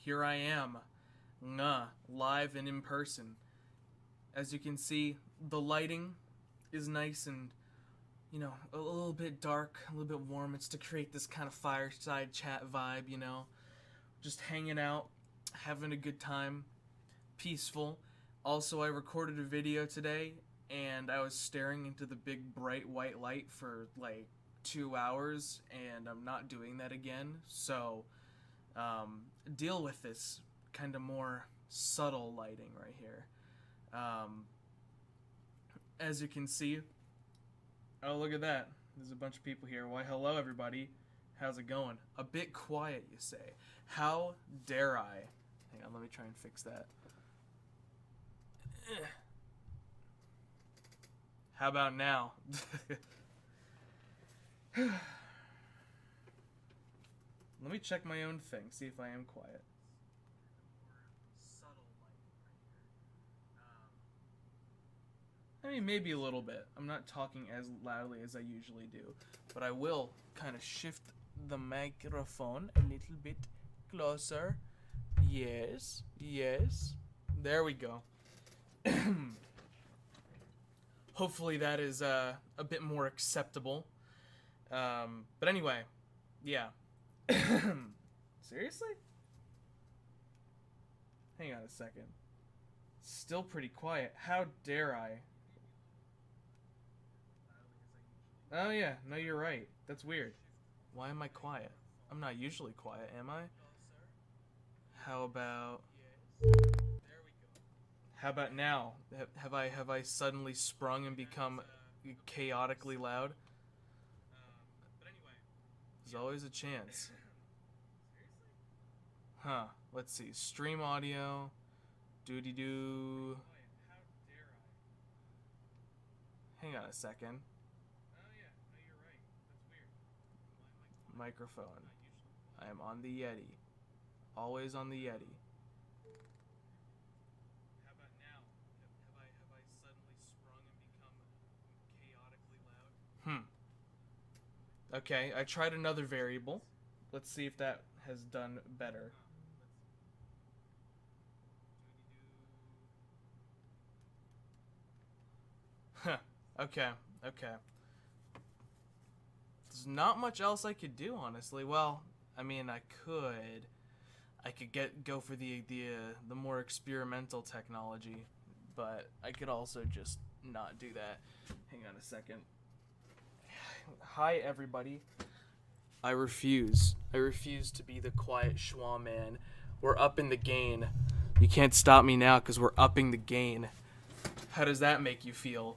here I am, live and in person. As you can see, the lighting is nice and, a little bit dark, a little bit warm. It's to create this kind of fireside chat vibe, just hanging out, having a good time, peaceful. Also, I recorded a video today, and I was staring into the big bright white light for like 2 hours, and I'm not doing that again. So, deal with this kind of more subtle lighting right here. As you can see, oh, look at that. There's a bunch of people here. Why, hello, everybody. How's it going? A bit quiet, you say. How dare I? Hang on, let me try and fix that. How about now? Let me check my own thing, see if I am quiet. I mean, maybe a little bit. I'm not talking as loudly as I usually do, but I will kind of shift the microphone a little bit closer. Yes, yes. There we go. Hopefully that is a bit more acceptable. But anyway, yeah. Seriously? Hang on a second. Still pretty quiet. How dare I? Oh yeah, no, you're right. That's weird. Why am I quiet? I'm not usually quiet, am I? How about... How about now? Have I suddenly sprung and become chaotically loud? There's always a chance. Huh. Let's see. Stream audio. Doody-doo. Hang on a second. Microphone. I am on the Yeti. Always on the Yeti. How about now? Have I suddenly sprung and become chaotically loud? Okay, I tried another variable. Let's see if that has done better. Huh. Okay. There's not much else I could do, honestly. Well, I mean, I could go for the more experimental technology, but I could also just not do that. Hang on a second. Hi, everybody. I refuse to be the quiet schwa man. We're upping the gain. You can't stop me now because we're upping the gain. How does that make you feel?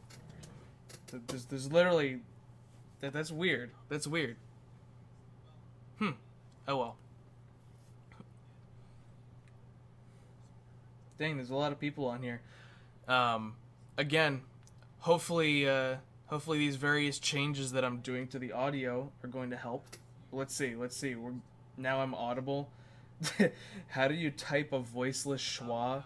There's literally... That's weird. That's weird. Oh well. Dang, there's a lot of people on here. Again, hopefully these various changes that I'm doing to the audio are going to help. Let's see. Now I'm audible. How do you type a voiceless schwa?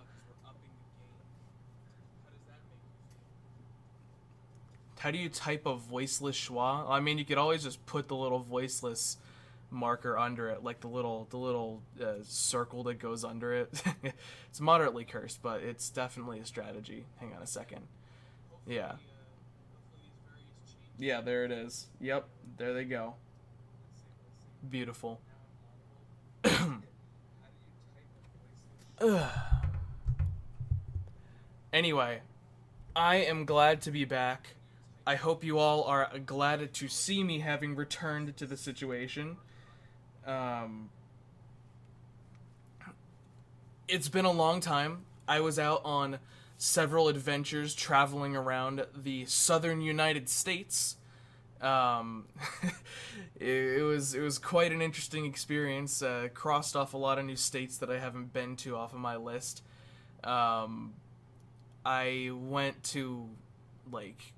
How do you type a voiceless schwa? I mean, you could always just put the little voiceless marker under it, like the little circle that goes under it. It's moderately cursed, but it's definitely a strategy. Hang on a second. Yeah. Yeah, there it is. Yep, there they go. Beautiful. Anyway, I am glad to be back. I hope you all are glad to see me having returned to the situation. It's been a long time. I was out on several adventures traveling around the southern United States. It was quite an interesting experience. Crossed off a lot of new states that I haven't been to off of my list. I went to, like,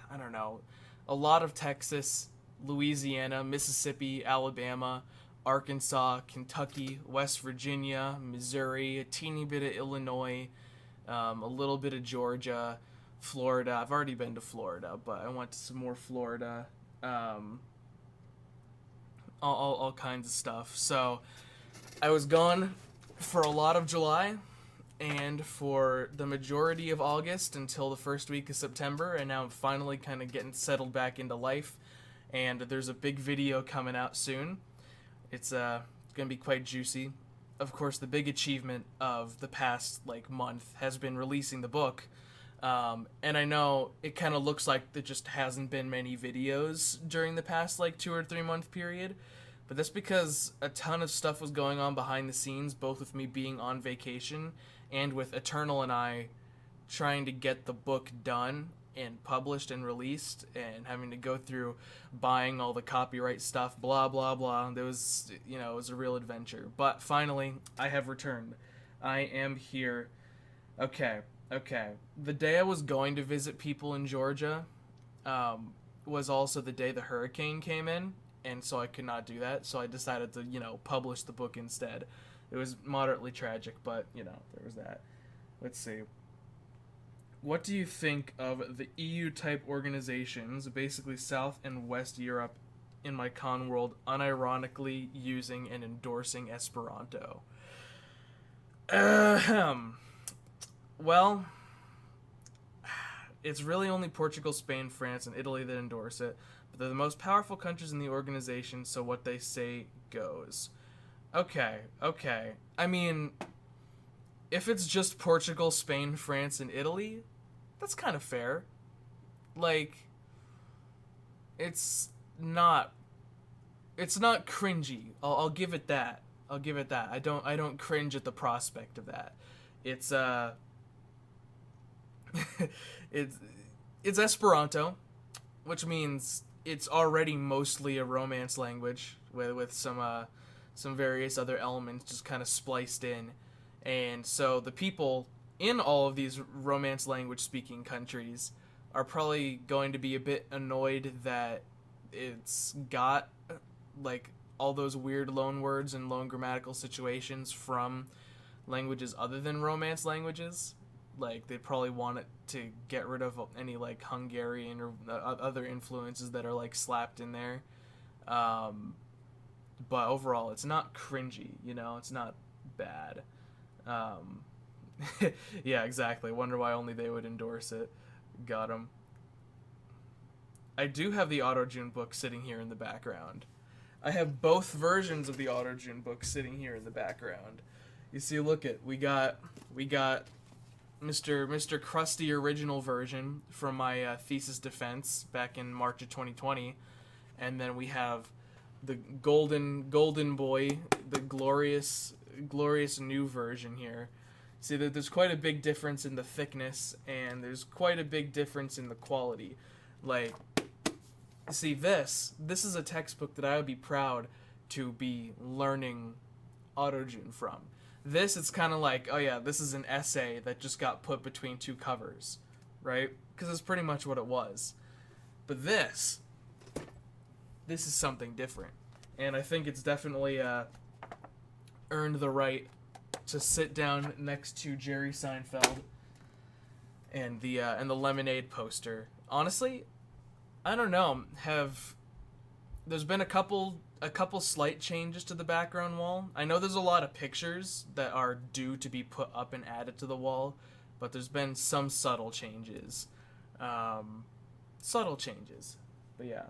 I don't know, a lot of Texas, Louisiana, Mississippi, Alabama, Arkansas, Kentucky, West Virginia, Missouri, a teeny bit of Illinois, a little bit of Georgia, Florida. I've already been to Florida, but I went to some more Florida. All kinds of stuff. So I was gone for a lot of July and for the majority of August until the first week of September, and now I'm finally kind of getting settled back into life. And there's a big video coming out soon. It's gonna be quite juicy. Of course, the big achievement of the past like month has been releasing the book. And I know it kind of looks like there just hasn't been many videos during the past like 2 or 3 month period, but that's because a ton of stuff was going on behind the scenes, both with me being on vacation and with Eternal and I trying to get the book done and published and released, and having to go through buying all the copyright stuff, blah blah blah. There was, it was a real adventure. But finally, I have returned. I am here. Okay. The day I was going to visit people in Georgia was also the day the hurricane came in, and so I could not do that. So I decided to, publish the book instead. It was moderately tragic, but, there was that. Let's see. What do you think of the EU-type organizations, basically South and West Europe, in my con world, unironically using and endorsing Esperanto? Well, it's really only Portugal, Spain, France, and Italy that endorse it, but they're the most powerful countries in the organization, so what they say goes. Okay. I mean, if it's just Portugal, Spain, France, and Italy, that's kind of fair. Like, it's not cringy. I'll give it that. I don't cringe at the prospect of that. It's it's Esperanto, which means it's already mostly a Romance language with some various other elements just kind of spliced in. And so the people in all of these Romance language speaking countries are probably going to be a bit annoyed that it's got like all those weird loan words and loan grammatical situations from languages other than Romance languages. Like, they probably want it to get rid of any like Hungarian or other influences that are like slapped in there. But overall, it's not cringy, it's not bad. Yeah, exactly. Wonder why only they would endorse it. Got 'em. I do have the Auto-June book sitting here in the background. I have both versions of the Auto-June book sitting here in the background. You see, look at, we got Mr. Krusty original version from my thesis defense back in March of 2020, and then we have the golden boy, the glorious new version here. See that there's quite a big difference in the thickness, and there's quite a big difference in the quality. Like, see, this is a textbook that I would be proud to be learning Auto-June from. This, it's kind of like, oh yeah, this is an essay that just got put between two covers, right? Because it's pretty much what it was. But this is something different, and I think it's definitely earned the right to sit down next to Jerry Seinfeld and the Lemonade poster. Honestly, I don't know. There's been a couple slight changes to the background wall. I know there's a lot of pictures that are due to be put up and added to the wall, but there's been some subtle changes. But yeah.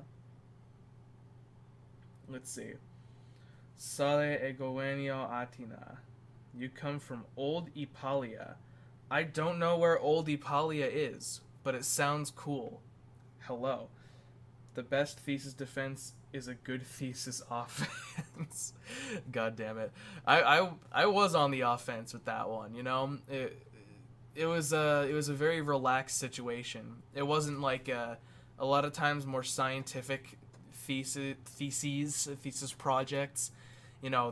Let's see. Sale Egoenio Atina. You come from Old Ipalia. I don't know where Old Ipalia is, but it sounds cool. Hello. The best thesis defense is a good thesis offense. God damn it. I was on the offense with that one, It was a very relaxed situation. It wasn't like a lot of times more scientific thesis projects.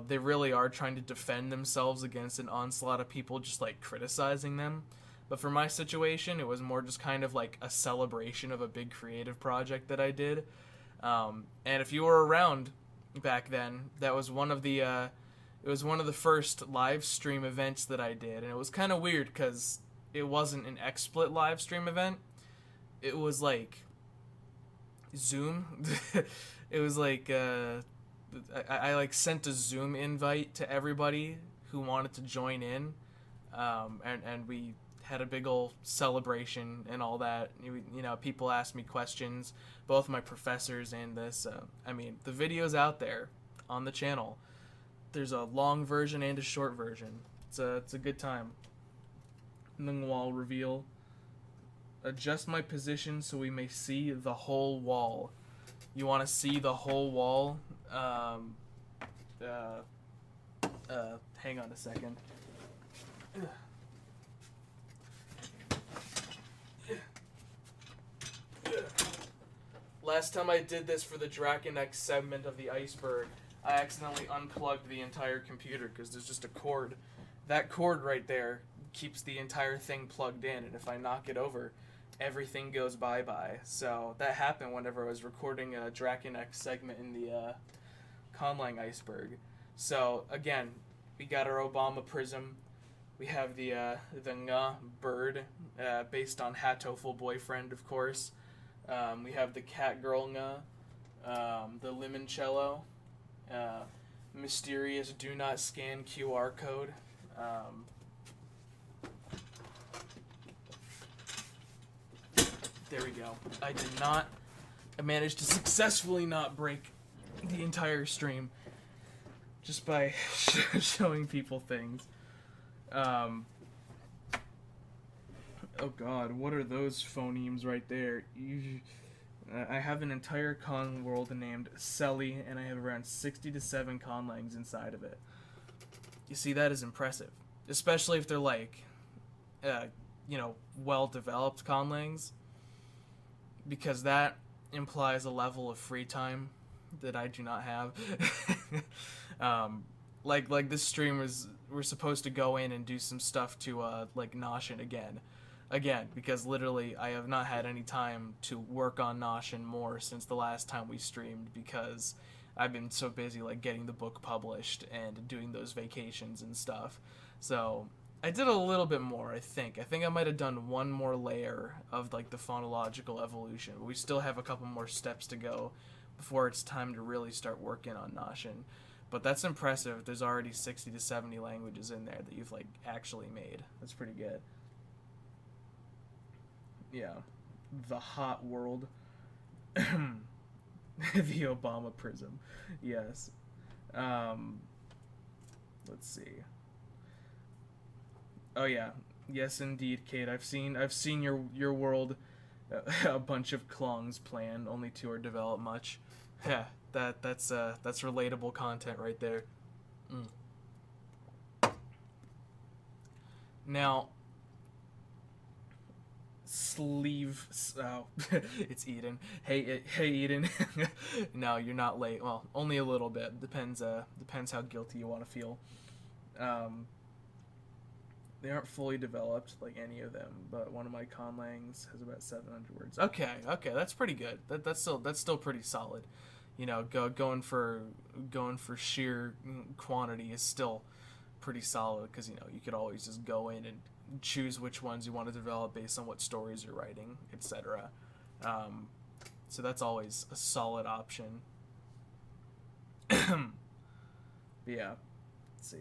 They really are trying to defend themselves against an onslaught of people just like criticizing them. But for my situation, it was more just kind of like a celebration of a big creative project that I did. And if you were around back then, that was one of the first live stream events that I did, and it was kind of weird because it wasn't an XSplit live stream event. It was like Zoom. It was like I like sent a Zoom invite to everybody who wanted to join in, and we had a big old celebration and all that. You know, people asked me questions, both my professors and this. I mean, the video's out there on the channel. There's a long version and a short version. It's a good time. And then wall reveal. Adjust my position so we may see the whole wall. You want to see the whole wall? Hang on a second. Last time I did this for the Draconex segment of the iceberg, I accidentally unplugged the entire computer because there's just a cord. That cord right there keeps the entire thing plugged in, and if I knock it over, everything goes bye-bye. So that happened whenever I was recording a Draconex segment in the Conlang iceberg. So again, we got our Obama prism. We have the nga bird, based on Hatoful Boyfriend, of course. We have the cat girl nga, the limoncello, mysterious do not scan QR code. There we go. I managed to successfully not break the entire stream just by showing people things. Oh god, what are those phonemes right there? I have an entire con world named Selly, and I have around 60 to 7 conlangs inside of it. You see, that is impressive. Especially if they're like, well-developed conlangs. Because that implies a level of free time that I do not have. Like this stream we're supposed to go in and do some stuff to Nosh again, because literally I have not had any time to work on Nosh more since the last time we streamed, because I've been so busy getting the book published and doing those vacations and stuff. So I did a little bit more, I think. I might have done one more layer of the phonological evolution, but we still have a couple more steps to go before it's time to really start working on Noshin. But that's impressive. There's already 60 to 70 languages in there that you've actually made. That's pretty good. Yeah. The hot world. The Obama prism. Yes. Let's see. Oh yeah. Yes indeed, Kate. I've seen your world, a bunch of clongs planned, only 2 are developed much. Yeah, that's relatable content right there. Now, sleeve. Oh, it's Eden. Hey Eden. No, you're not late. Well, only a little bit. Depends how guilty you want to feel. They aren't fully developed like any of them, but one of my conlangs has about 700 words. Okay, that's pretty good. That's still pretty solid. You know, going for sheer quantity is still pretty solid, because you could always just go in and choose which ones you want to develop based on what stories you're writing, etc. So that's always a solid option. Yeah, let's see.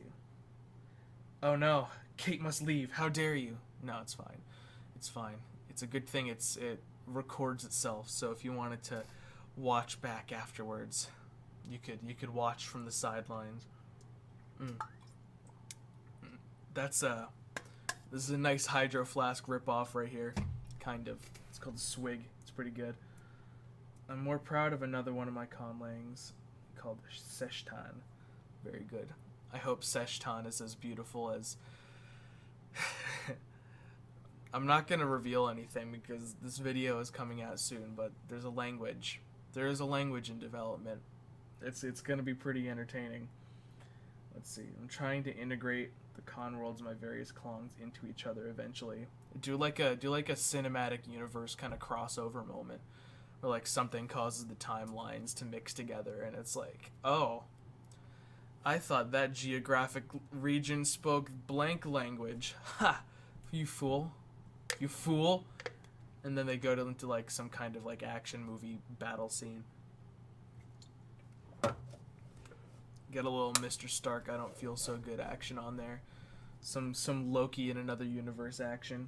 Oh no, Kate must leave. How dare you? No, it's fine. It's fine. It's a good thing it records itself, so if you wanted to watch back afterwards, you could watch from the sidelines. This is a nice Hydro Flask ripoff right here, kind of. It's called Swig. It's pretty good. I'm more proud of another one of my conlangs called Seshtan. Very good. I hope Seshtan is as beautiful as... I'm not going to reveal anything because this video is coming out soon, but there's a language. There is a language in development. It's going to be pretty entertaining. Let's see. I'm trying to integrate the con worlds of my various clones into each other eventually. Do like a cinematic universe kind of crossover moment where something causes the timelines to mix together, and it's oh, I thought that geographic region spoke blank language. Ha! You fool. You fool. And then they go into some kind of action movie battle scene. Get a little Mr. Stark, I don't feel so good action on there. Some Loki in another universe action.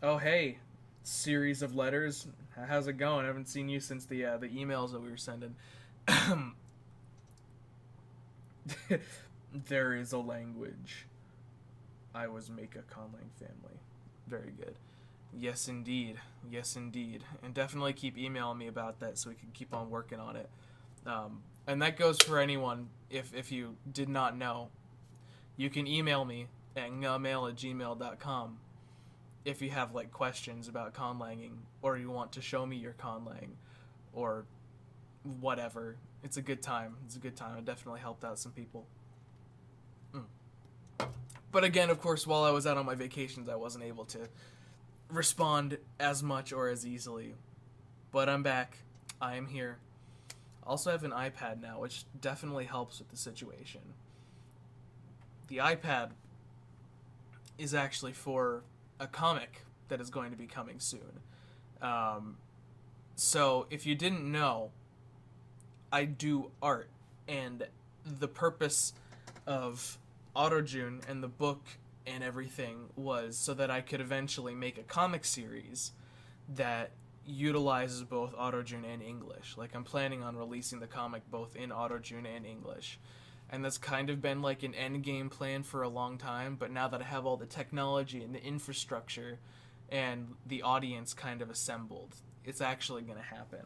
Oh hey, series of letters. How's it going? I haven't seen you since the emails that we were sending. There is a language. I was make a Conlang family. Very good. Yes, indeed. Yes, indeed. And definitely keep emailing me about that so we can keep on working on it. And that goes for anyone, if you did not know. You can email me at nguhmail@gmail.com if you have, like, questions about conlanging, or you want to show me your conlang, or whatever. It's a good time. It's a good time. It definitely helped out some people. But again, of course, while I was out on my vacations, I wasn't able to respond as much or as easily. But I'm back. I am here. Also have an iPad now, which definitely helps with the situation. The iPad is actually for a comic that is going to be coming soon. So if you didn't know, I do art, and the purpose of AutoJune and the book and everything was so that I could eventually make a comic series that utilizes both AutoJune and English. Like, I'm planning on releasing the comic both in AutoJune and English. And that's kind of been like an end game plan for a long time, but now that I have all the technology and the infrastructure and the audience kind of assembled, it's actually going to happen.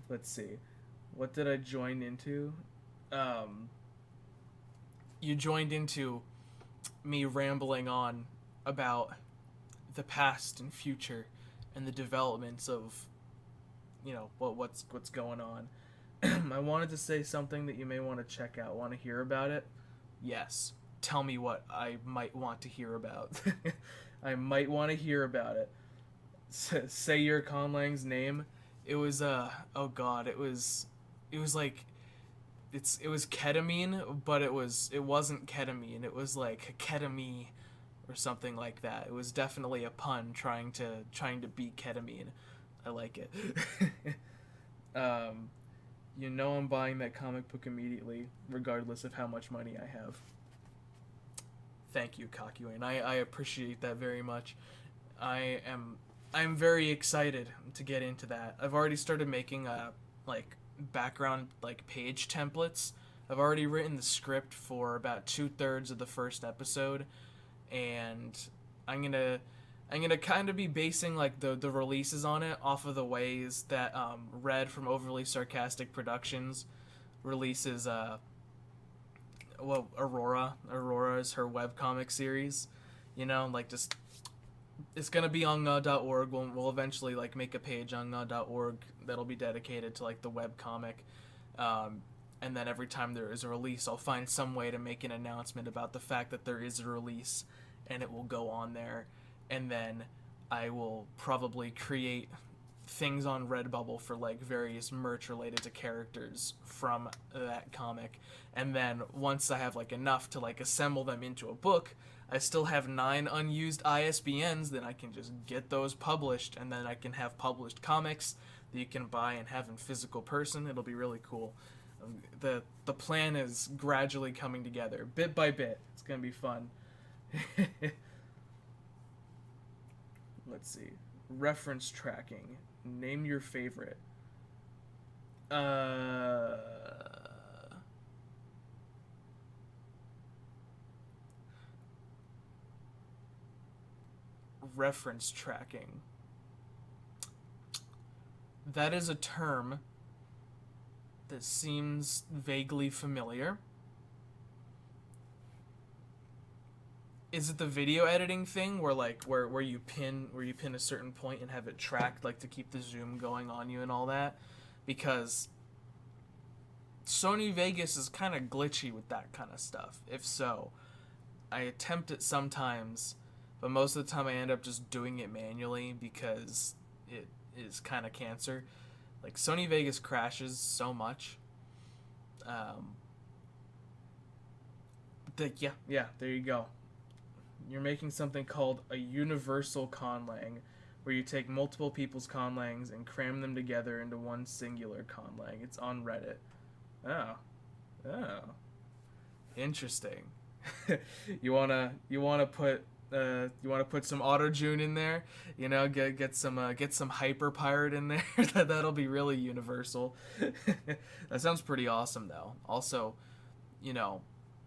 Let's see. What did I join into? You joined into me rambling on about the past and future and the developments of, you know, what's going on. I wanted to say something that you may want to check out. Want to hear about it? Yes. Tell me what I might want to hear about. I might want to hear about it. Say your Conlang's name. It was oh god, it was like it was ketamine, but it wasn't ketamine. It was like ketamine or something like that. It was definitely a pun trying to beat ketamine. I like it. You know I'm buying that comic book immediately, regardless of how much money I have. Thank you, Kakuin. I appreciate that very much. I'm very excited to get into that. I've already started making like background like page templates. I've already written the script for about 2/3 of the first episode, and I'm gonna kind of be basing like the releases on it off of the ways that Red from Overly Sarcastic Productions releases Aurora. Aurora is her webcomic series. You know, like, just it's gonna be on nguh.org. We'll eventually like make a page on nguh.org that'll be dedicated to like the webcomic. And then every time there is a release, I'll find some way to make an announcement about the fact that there is a release, and it will go on there. And then I will probably create things on Redbubble for like various merch related to characters from that comic. And then once I have like enough to like assemble them into a book, I still have 9 unused ISBNs, then I can just get those published, and then I can have published comics that you can buy and have in physical person. It'll be really cool. The plan is gradually coming together, bit by bit. It's gonna be fun. Let's see. Reference tracking. Name your favorite. Reference tracking. That is a term that seems vaguely familiar. Is it the video editing thing where like where you pin a certain point and have it tracked, like to keep the zoom going on you and all that? Because Sony Vegas is kind of glitchy with that kind of stuff. If so, I attempt it sometimes, but most of the time I end up just doing it manually because it is kind of cancer. Like, Sony Vegas crashes so much. Yeah, there you go. You're making something called a universal conlang where you take multiple people's conlangs and cram them together into one singular conlang. It's on Reddit. Oh. Oh. Interesting. You wanna put some auto-june in there, get some hyper-pirate in there. That'll be really universal. That sounds pretty awesome though. Also,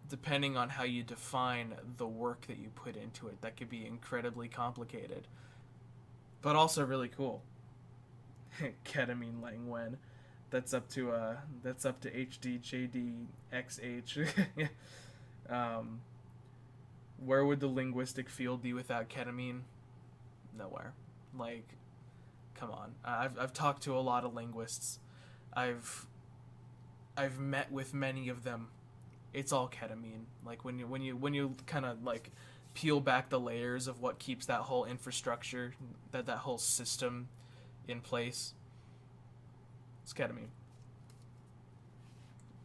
depending on how you define the work that you put into it, that could be incredibly complicated, but also really cool. Ketamine Langwen. That's up to HDJDXH. Where would the linguistic field be without ketamine? Nowhere. Like, come on. I've talked to a lot of linguists. I've met with many of them. It's all ketamine. Like when you kind of like peel back the layers of what keeps that whole infrastructure, that whole system in place, it's ketamine.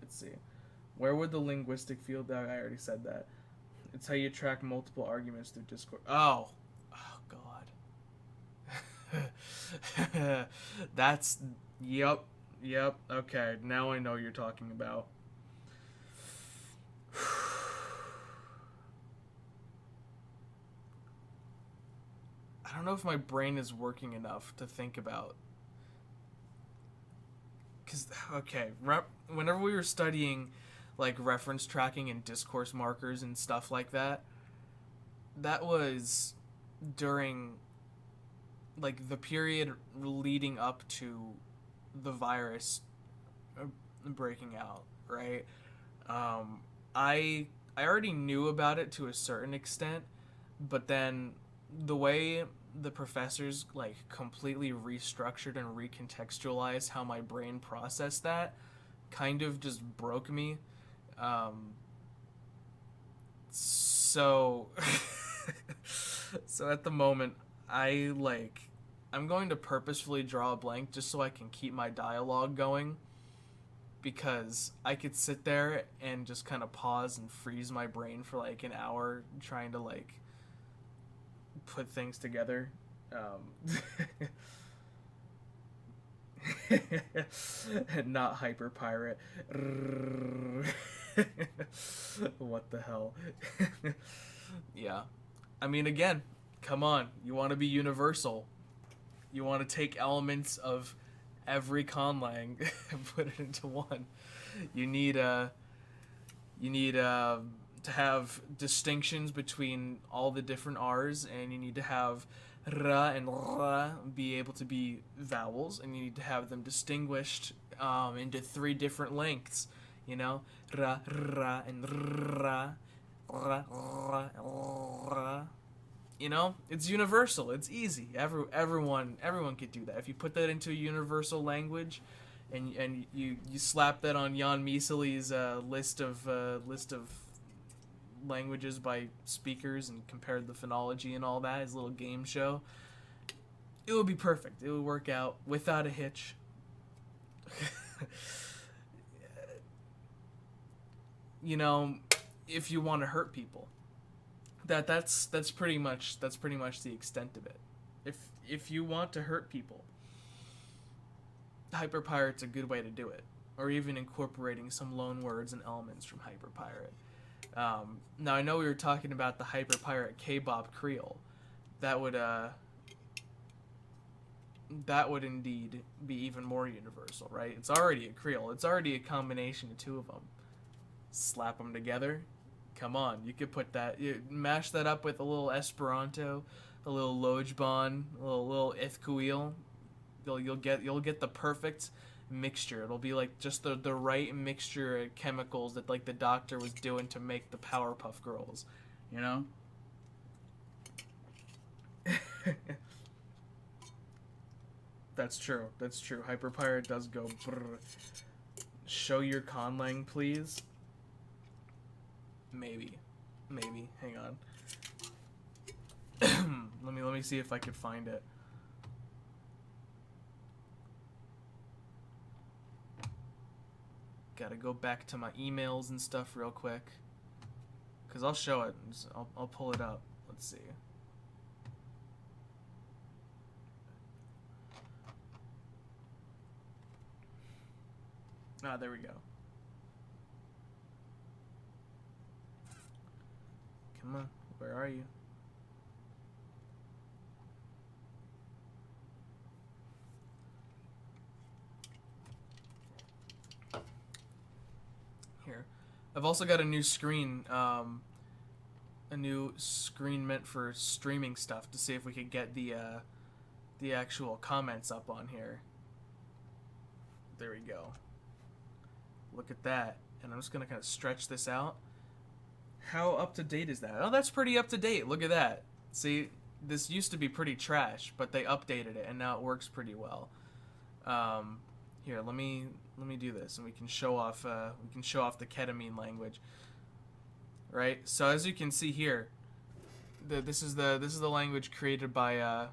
Let's see. Where would the linguistic field be? I already said that. It's how you track multiple arguments through Discord. Oh God. That's yep. Okay, now I know what you're talking about. I don't know if my brain is working enough to think about. Because, okay, whenever we were studying, like, reference tracking and discourse markers and stuff like that, that was during, like, the period leading up to the virus breaking out, right? I already knew about it to a certain extent, but then the way the professors like completely restructured and recontextualized how my brain processed that kind of just broke me. So at the moment I'm going to purposefully draw a blank just so I can keep my dialogue going, because I could sit there and just kind of pause and freeze my brain for like an hour trying to like put things together. Not hyper pirate. What the hell? Yeah. I mean, again, come on. You want to be universal. You want to take elements of every conlang and put it into one. You need to have distinctions between all the different R's, and you need to have ra and ra be able to be vowels, and you need to have them distinguished into 3 different lengths. Ra, ra, and ra, ra, ra, ra. It's universal. It's easy. Everyone could do that. If you put that into a universal language, and you slap that on Jan Miseli's list of languages by speakers and compared the phonology and all that, his little game show, it would be perfect. It would work out without a hitch. If you want to hurt people, that's pretty much the extent of it. If you want to hurt people, hyperpirate's a good way to do it, or even incorporating some loan words and elements from hyperpirate. Now I know we were talking about the hyperpirate K-Bop Creole. That would indeed be even more universal, right? It's already a Creole. It's already a combination of 2 of them. Slap them together. Come on, you could put that, mash that up with a little Esperanto, a little Lojban, a little Ithkuil. You'll get the perfect mixture. It'll be like just the right mixture of chemicals that like the doctor was doing to make the Powerpuff Girls, That's true. Hyperpirate does go brr. Show your conlang, please. Maybe. Hang on. let me see if I could find it. Gotta go back to my emails and stuff real quick, cause I'll show it. I'll pull it up. Let's see. Ah, there we go. Come on, where are you? Here. I've also got a new screen, meant for streaming stuff to see if we could get the actual comments up on here. There we go. Look at that. And I'm just going to kind of stretch this out. How up to date is that? Oh, that's pretty up to date. Look at that. See, this used to be pretty trash, but they updated it and now it works pretty well. Here, let me do this and we can show off the ketamine language. Right? So as you can see here, this is the language created by our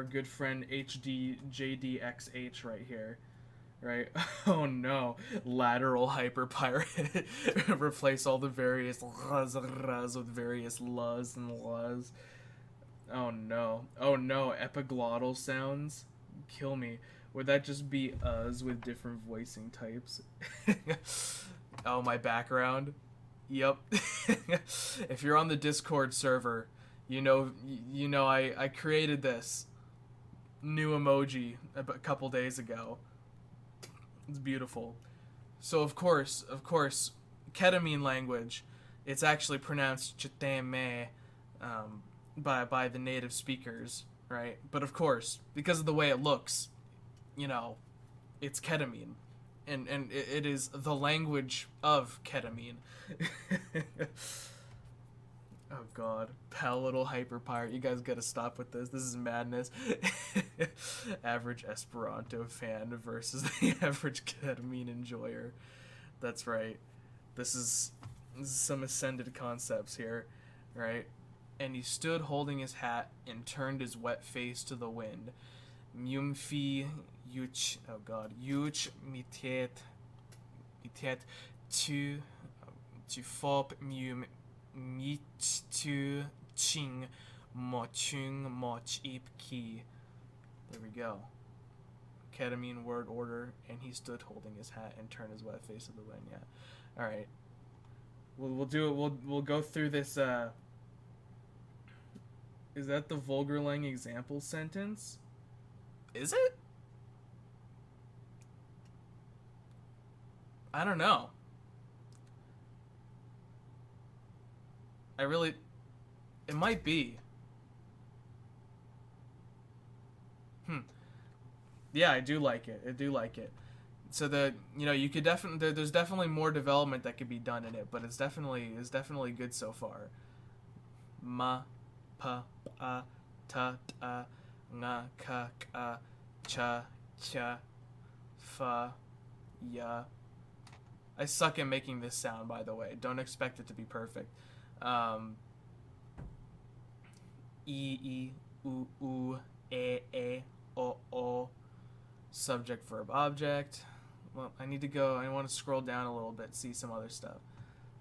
good friend HDJDXH right here. Right? Oh no. Lateral hyperpyrate. Replace all the various ras with various las and las. Oh no. Oh no. Epiglottal sounds. Kill me. Would that just be us with different voicing types? Oh, my background? Yep. If you're on the Discord server, you know I created this new emoji a couple days ago. It's beautiful. So of course, ketamine language, it's actually pronounced chiteme by the native speakers, right? But of course, because of the way it looks, it's ketamine. And it is the language of ketamine. Oh god, palatal hyperpyrate. You guys gotta stop with this. This is madness. Average Esperanto fan versus the average ketamine enjoyer. That's right. This is some ascended concepts here, right? And he stood holding his hat and turned his wet face to the wind. Mumfi yuch, oh god, yuch mitet tu fop mum mit tu ching mochung moch ip ki. There we go. Ketamine word order, and he stood holding his hat and turned his wet face to the wind. Yeah. All right. We'll do it. We'll go through this. Is that the vulgar Laŋing example sentence? Is it? I don't know. It might be. Yeah, I do like it. So you could there's definitely more development that could be done in it, but it's definitely good so far. Ma, pa, pa, ta, ta, nga, ka, ka, cha, cha, fa, ya. I suck at making this sound, by the way. Don't expect it to be perfect. E, u, e, o. Subject, verb, object. Well, I want to scroll down a little bit, see some other stuff.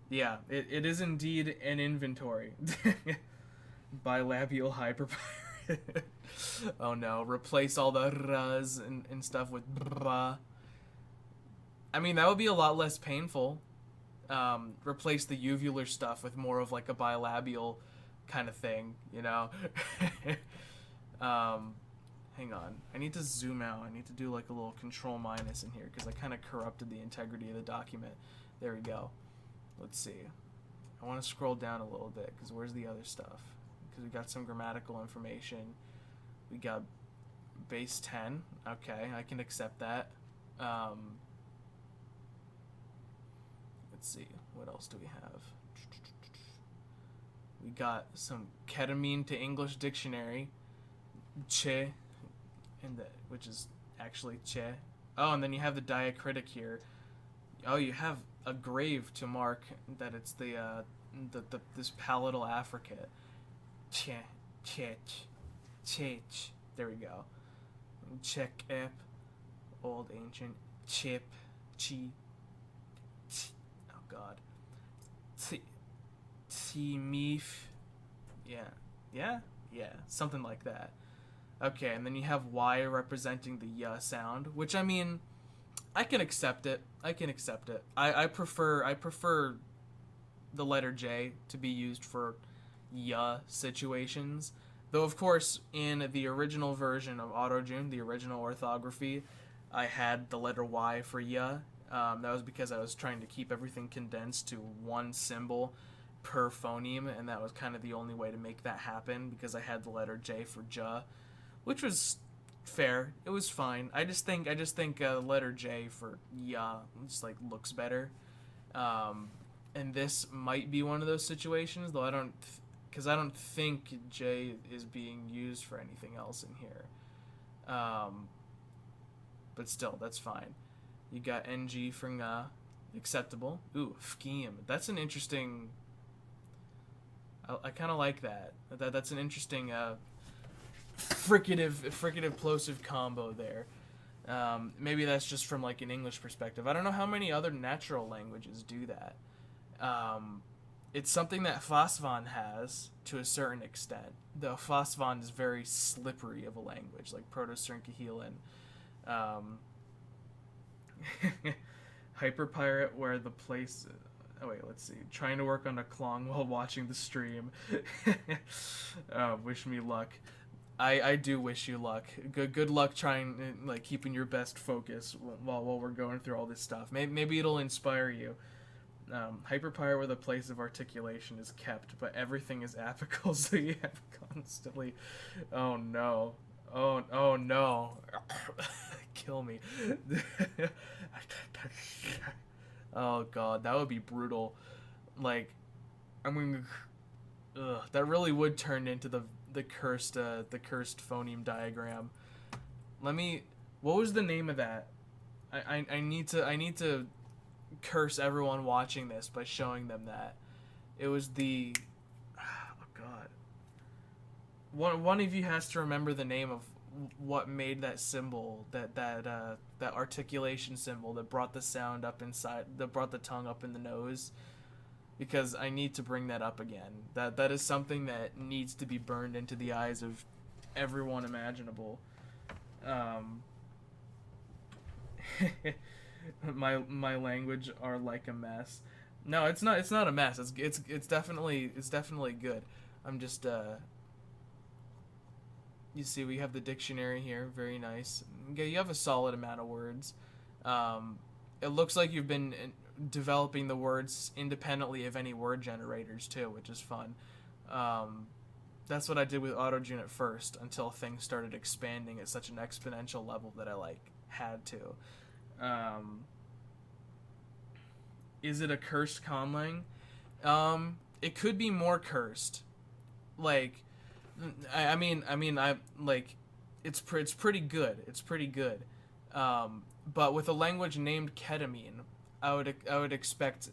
Yeah, it is indeed an inventory. Bilabial hyperpyrate. Oh no, replace all the ras and stuff with bra. I mean, that would be a lot less painful. Replace the uvular stuff with more of like a bilabial kind of thing, Hang on. I need to zoom out. I need to do like a little control minus in here because I kind of corrupted the integrity of the document. There we go. Let's see. I want to scroll down a little bit because where's the other stuff? Because we got some grammatical information. We got base 10. Okay, I can accept that. Let's see. What else do we have? We got some ketamine to English dictionary. Che. Which is actually che. Oh, and then you have the diacritic here. Oh, you have a grave to mark that it's this palatal affricate. Che, chech. There we go. Check ep, old ancient. Chip, chi. Oh god. Timif. Yeah, something like that. Okay, and then you have Y representing the Y sound, which I mean, I can accept it. I can accept it. I prefer the letter J to be used for Y situations. Though of course in the original version of AutoJune, the original orthography, I had the letter Y for Y. That was because I was trying to keep everything condensed to one symbol per phoneme, and that was kind of the only way to make that happen because I had the letter J for J, which was fair. It was fine. I just think letter J for ya just like looks better. And this might be one of those situations, though because I don't think J is being used for anything else in here. But still, that's fine. You got ng for nga, acceptable. Ooh, fkim. That's an interesting. I kind of like that. That's an interesting fricative plosive combo there. Maybe that's just from like an English perspective. I don't know how many other natural languages do that. It's something that Phosphon has to a certain extent. Though Phosphon is very slippery of a language, like Proto-Syriac-Sahilan. Hyperpirate, where the place. Oh wait, let's see. Trying to work on a clong while watching the stream. Wish me luck. I do wish you luck. Good luck trying like keeping your best focus while we're going through all this stuff. Maybe it'll inspire you. Hyperpire where the place of articulation is kept, but everything is apical, so you have constantly. Oh no. Oh no. Kill me. Oh god, that would be brutal. Like, I mean, that really would turn into the cursed phoneme diagram. What was the name of that? I need to curse everyone watching this by showing them that. It was the, oh god. One of you has to remember the name of what made that symbol, that articulation symbol that brought the sound up inside, that brought the tongue up in the nose, because I need to bring that up again. That is something that needs to be burned into the eyes of everyone imaginable. My language are like a mess. No, it's not. It's not a mess. It's definitely good. I'm just You see, we have the dictionary here. Very nice. Okay, you have a solid amount of words. It looks like you've been developing the words independently of any word generators too, which is fun. That's what I did with AutoJune at first, until things started expanding at such an exponential level that I had to. Is it a cursed Conlang? It could be more cursed. Like, I mean, it's pretty good. It's pretty good. But with a language named ketamine, I would expect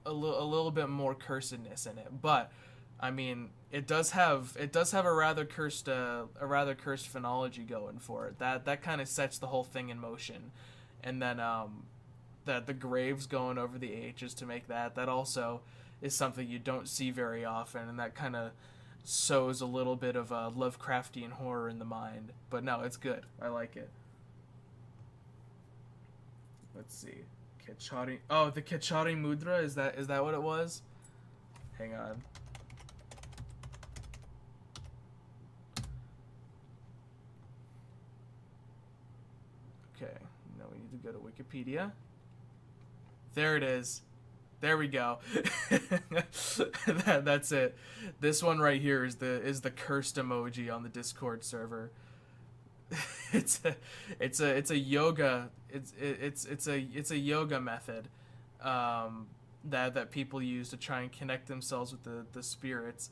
a little bit more cursedness in it. But I mean, it does have a rather cursed phonology going for it. That kind of sets the whole thing in motion. And then that the graves going over the H's to make that also is something you don't see very often, and that kind of sows a little bit of Lovecraftian horror in the mind. But no, it's good. I like it. Let's see. Kachari. Oh, the Kachari Mudra, is that what it was? Hang on. Okay, now we need to go to Wikipedia. There it is. There we go. That's it. This one right here is the cursed emoji on the Discord server. It's a yoga it's a yoga method that people use to try and connect themselves with the spirits.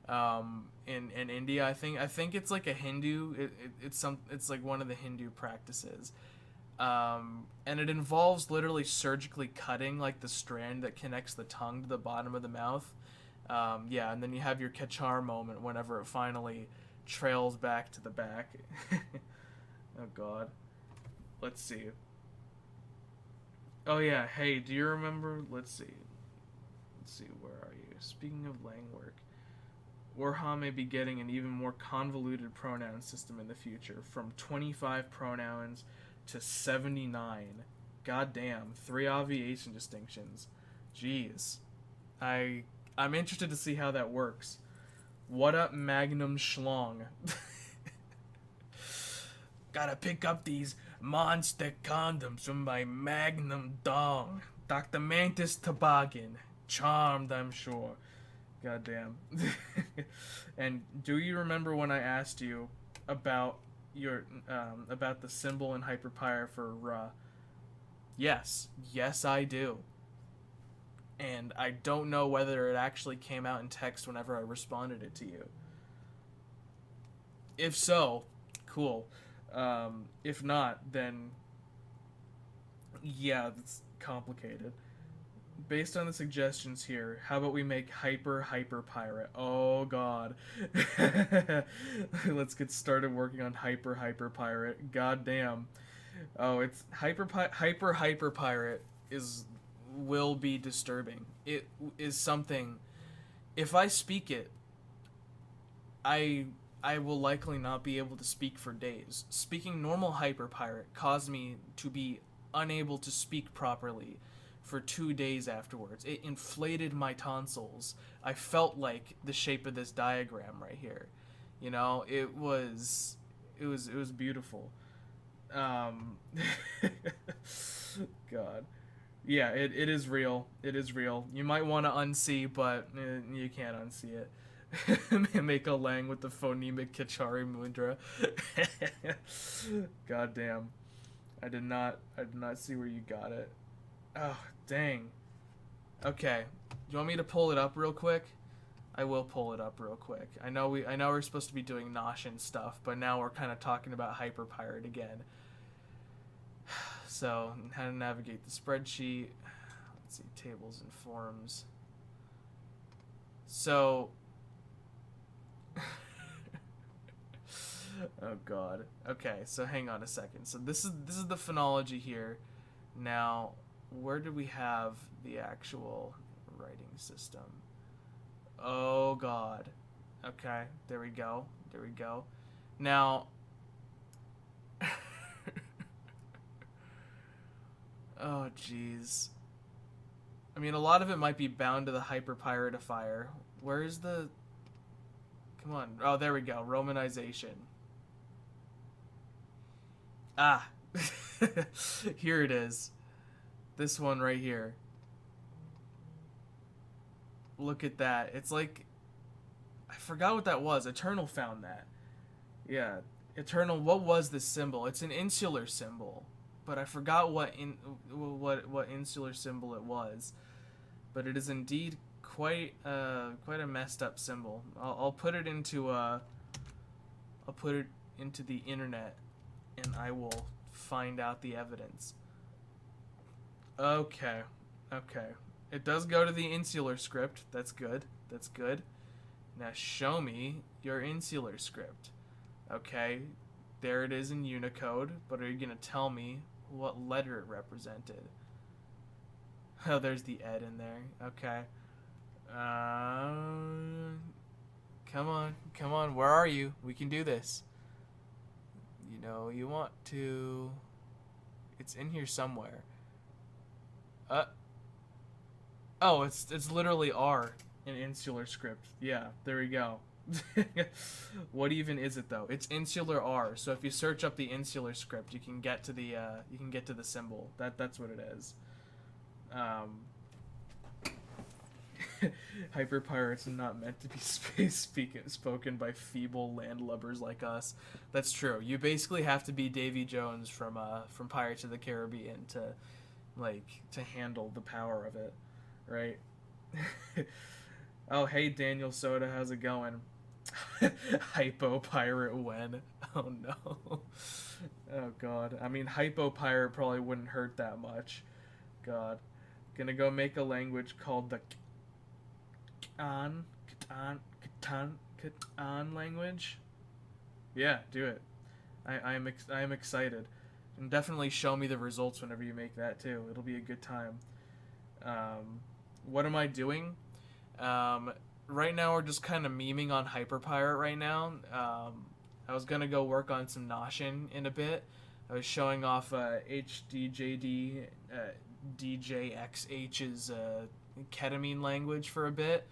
In India, I think it's like a Hindu. It's like one of the Hindu practices. And it involves literally surgically cutting like the strand that connects the tongue to the bottom of the mouth. Yeah, and then you have your Kachar moment whenever it finally trails back to the back. Oh god. Let's see. Oh yeah, hey, do you remember? Let's see, where are you? Speaking of Lang work, Orha may be getting an even more convoluted pronoun system in the future, from 25 pronouns to 79. God damn, 3 obviation distinctions. Jeez. I'm interested to see how that works. What up, Magnum Schlong? Gotta pick up these monster condoms from my Magnum Dong. Dr. Mantis Toboggan. Charmed, I'm sure. Goddamn. And do you remember when I asked you about your about the symbol in Hyperpire for Yes, I do. And I don't know whether it actually came out in text whenever I responded it to you. If so, cool. If not, then yeah, that's complicated. Based on the suggestions here, how about we make Hyper Pirate? Oh god. Let's get started working on Hyper Pirate. God damn. Oh, it's Hyper Pirate will be disturbing. It is something. If I speak it, I will likely not be able to speak for days. Speaking normal Hyper Pirate caused me to be unable to speak properly for 2 days afterwards. It inflated my tonsils. I felt like the shape of this diagram right here. You know, it was beautiful. God. Yeah, it is real. It is real. You might want to unsee, but you can't unsee it. Make a Lang with the phonemic Kachari Mudra. God damn. I did not see where you got it. Oh, dang. Okay. Do you want me to pull it up real quick? I will pull it up real quick. I know we're supposed to be doing Nosh and stuff, but now we're kind of talking about Hyperpirate again. So, how to navigate the spreadsheet. Let's see, tables and forms. So, oh god. Okay, so hang on a second. So this is the phonology here. Now, where do we have the actual writing system? Oh god. Okay, there we go. There we go. Now, oh jeez. I mean, a lot of it might be bound to the Hyperpiratifier. Where's the... Come on. Oh, there we go. Romanization. Ah. Here it is. This one right here. Look at that. It's like... I forgot what that was. Eternal found that. Yeah. Eternal, what was this symbol? It's an insular symbol. But I forgot what insular symbol it was. But it is indeed quite a messed up symbol. I'll put it into the internet, and I will find out the evidence. Okay. It does go to the insular script. That's good. Now show me your insular script. Okay, there it is in Unicode, but are you gonna tell me what letter it represented? Oh, there's the ed in there. Okay. Come on, where are you? We can do this. You know, you want to... It's in here somewhere. Oh, it's literally R in insular script. Yeah, there we go. What even is it though? It's insular R. So if you search up the insular script, you can get to the symbol. That's what it is. Hyperpirates are not meant to be spoken by feeble landlubbers like us. That's true. You basically have to be Davy Jones from Pirates of the Caribbean to handle the power of it, right? Oh, hey Daniel Soda, how's it going? Hypo pirate when? Oh no. Oh god. I mean, hypo pirate probably wouldn't hurt that much. God. Gonna go make a language called the Catan language. Yeah, do it. I am excited. And definitely show me the results whenever you make that too. It'll be a good time. What am I doing? right now we're just kind of memeing on Hyperpirate right now. I was gonna go work on some Noshin in a bit. I was showing off HDJD DJXH's ketamine language for a bit,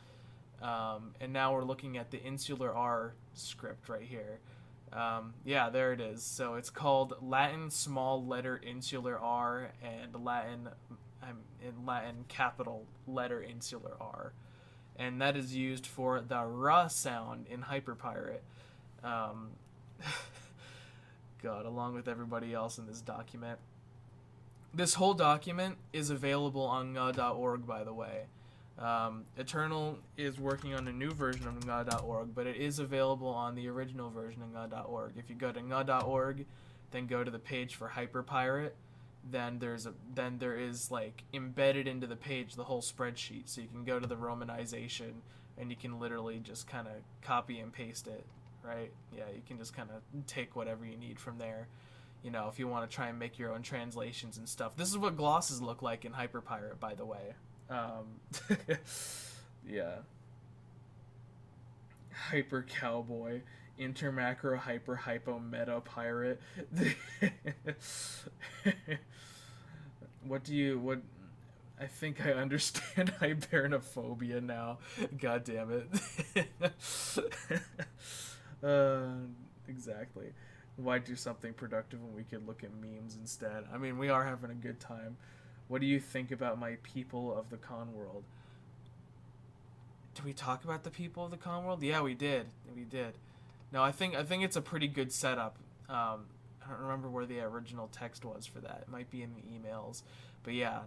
and now we're looking at the Insular R script right here. Yeah, there it is. So it's called Latin small letter Insular R and Latin capital letter Insular R, and that is used for the R sound in Hyperpirate. God, along with everybody else in this document. This whole document is available on nguh.org, by the way. Eternal is working on a new version of nguh.org, but it is available on the original version of nguh.org. If you go to nguh.org, then go to the page for Hyperpirate, then there is like embedded into the page the whole spreadsheet, so you can go to the romanization and you can literally just kind of copy and paste it, right? Yeah, you can just kind of take whatever you need from there. You know, if you want to try and make your own translations and stuff. This is what glosses look like in Hyperpirate, by the way. Yeah. Hyper Cowboy, Intermacro Hyper Hypo Meta Pirate. What I think I understand hibernophobia now. God damn it. Exactly. Why do something productive when we could look at memes instead? I mean, we are having a good time. What do you think about my people of the con world? Did we talk about the people of the con world? Yeah, we did. We did. No, I think it's a pretty good setup. I don't remember where the original text was for that. It might be in the emails. But yeah,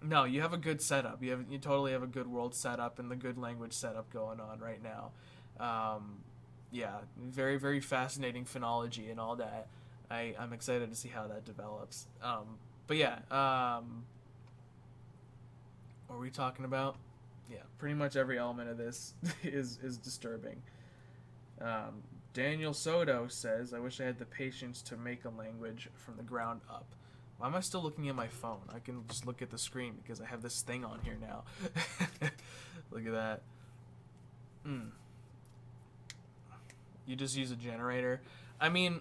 no, you have a good setup. You totally have a good world setup and the good language setup going on right now. Yeah, very, very fascinating phonology and all that. I'm excited to see how that develops. But yeah, what were we talking about? Yeah, pretty much every element of this is disturbing. Daniel Soto says, I wish I had the patience to make a language from the ground up. Why am I still looking at my phone? I can just look at the screen because I have this thing on here now. Look at that. You just use a generator. I mean,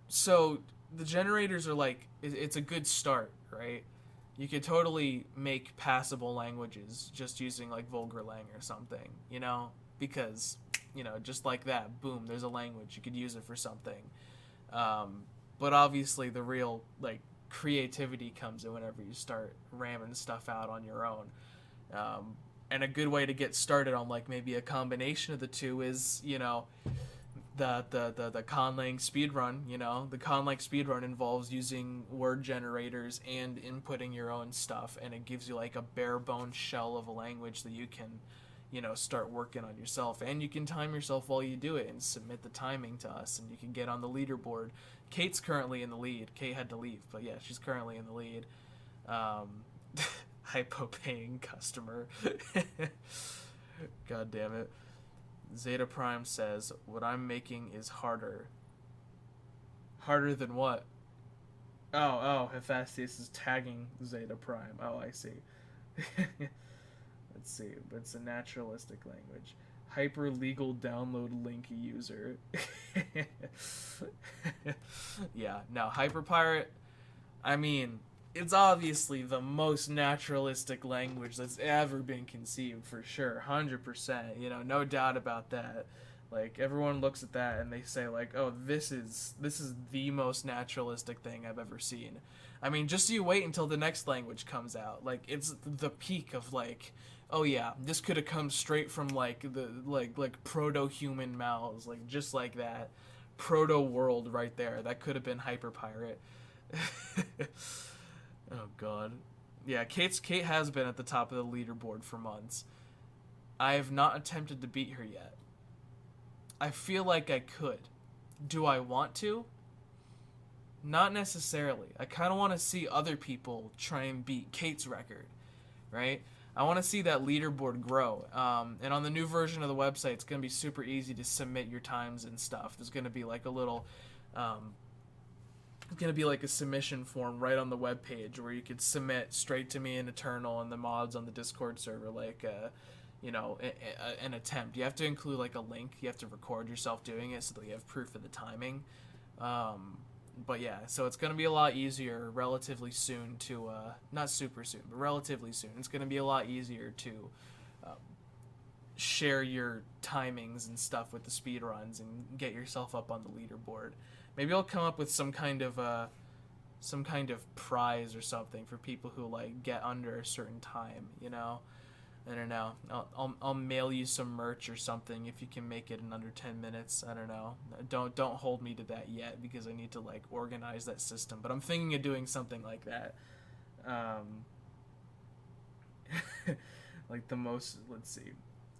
so the generators are like, it's a good start, right? You could totally make passable languages just using like vulgar lang or something, you know? Because, you know, just like that, boom, there's a language. You could use it for something. But obviously the real like creativity comes in whenever you start ramming stuff out on your own. And a good way to get started on like maybe a combination of the two is, you know, the Conlang speedrun. You know, the Conlang speedrun involves using word generators and inputting your own stuff, and it gives you like a bare bones shell of a language that you can, you know, start working on yourself. And you can time yourself while you do it and submit the timing to us, and you can get on the leaderboard. Kate's currently in the lead. Kate had to leave, but yeah, she's currently in the lead. Hypo-paying customer. God damn it. Zeta Prime says, what I'm making is harder. Harder than what? Oh, Hephaestus is tagging Zeta Prime. Oh, I see. Let's see, but it's a naturalistic language. Hyper legal download link user. Yeah, no, Hyperpirate, I mean, it's obviously the most naturalistic language that's ever been conceived, for sure, 100%, you know, no doubt about that. Like, everyone looks at that and they say, like, oh, this is the most naturalistic thing I've ever seen. I mean, just you wait until the next language comes out. Like, it's the peak of, like, oh yeah, this could have come straight from, like, the like proto-human mouths, like, just like that. Proto-world right there. That could have been Hyperpirate. Oh, God. Yeah, Kate has been at the top of the leaderboard for months. I have not attempted to beat her yet. I feel like I could. Do I want to? Not necessarily. I kind of want to see other people try and beat Kate's record, right? I want to see that leaderboard grow. And on the new version of the website, it's going to be super easy to submit your times and stuff. There's going to be like a little It's gonna be like a submission form right on the web page where you could submit straight to me in Eternal and the mods on the Discord server, like an attempt. You have to include like a link. You have to record yourself doing it so that you have proof of the timing. But yeah, so it's gonna be a lot easier relatively soon to not super soon, but relatively soon. It's gonna be a lot easier to share your timings and stuff with the speedruns and get yourself up on the leaderboard. Maybe I'll come up with some kind of prize or something for people who like get under a certain time, you know. I don't know. I'll mail you some merch or something if you can make it in under 10 minutes. I don't know. Don't hold me to that yet because I need to like organize that system. But I'm thinking of doing something like that. Like the most. Let's see.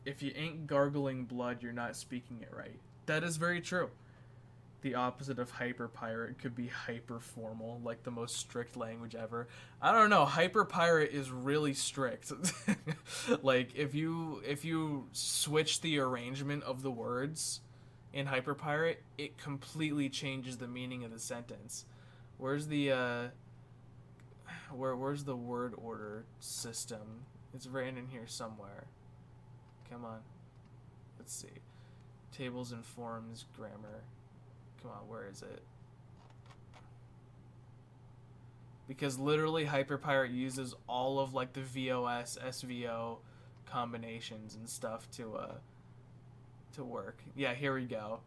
If you ain't gargling blood, you're not speaking it right. That is very true. The opposite of hyper pirate could be hyper formal, like the most strict language ever. I don't know. Hyper pirate is really strict. Like if you switch the arrangement of the words in hyper pirate, it completely changes the meaning of the sentence. Where's the where's the word order system? It's written in here somewhere. Come on. Let's see. Tables and forms, grammar. Come on, where is it? Because literally HyperPirate uses all of like the VOS, SVO combinations and stuff to work. Yeah, here we go.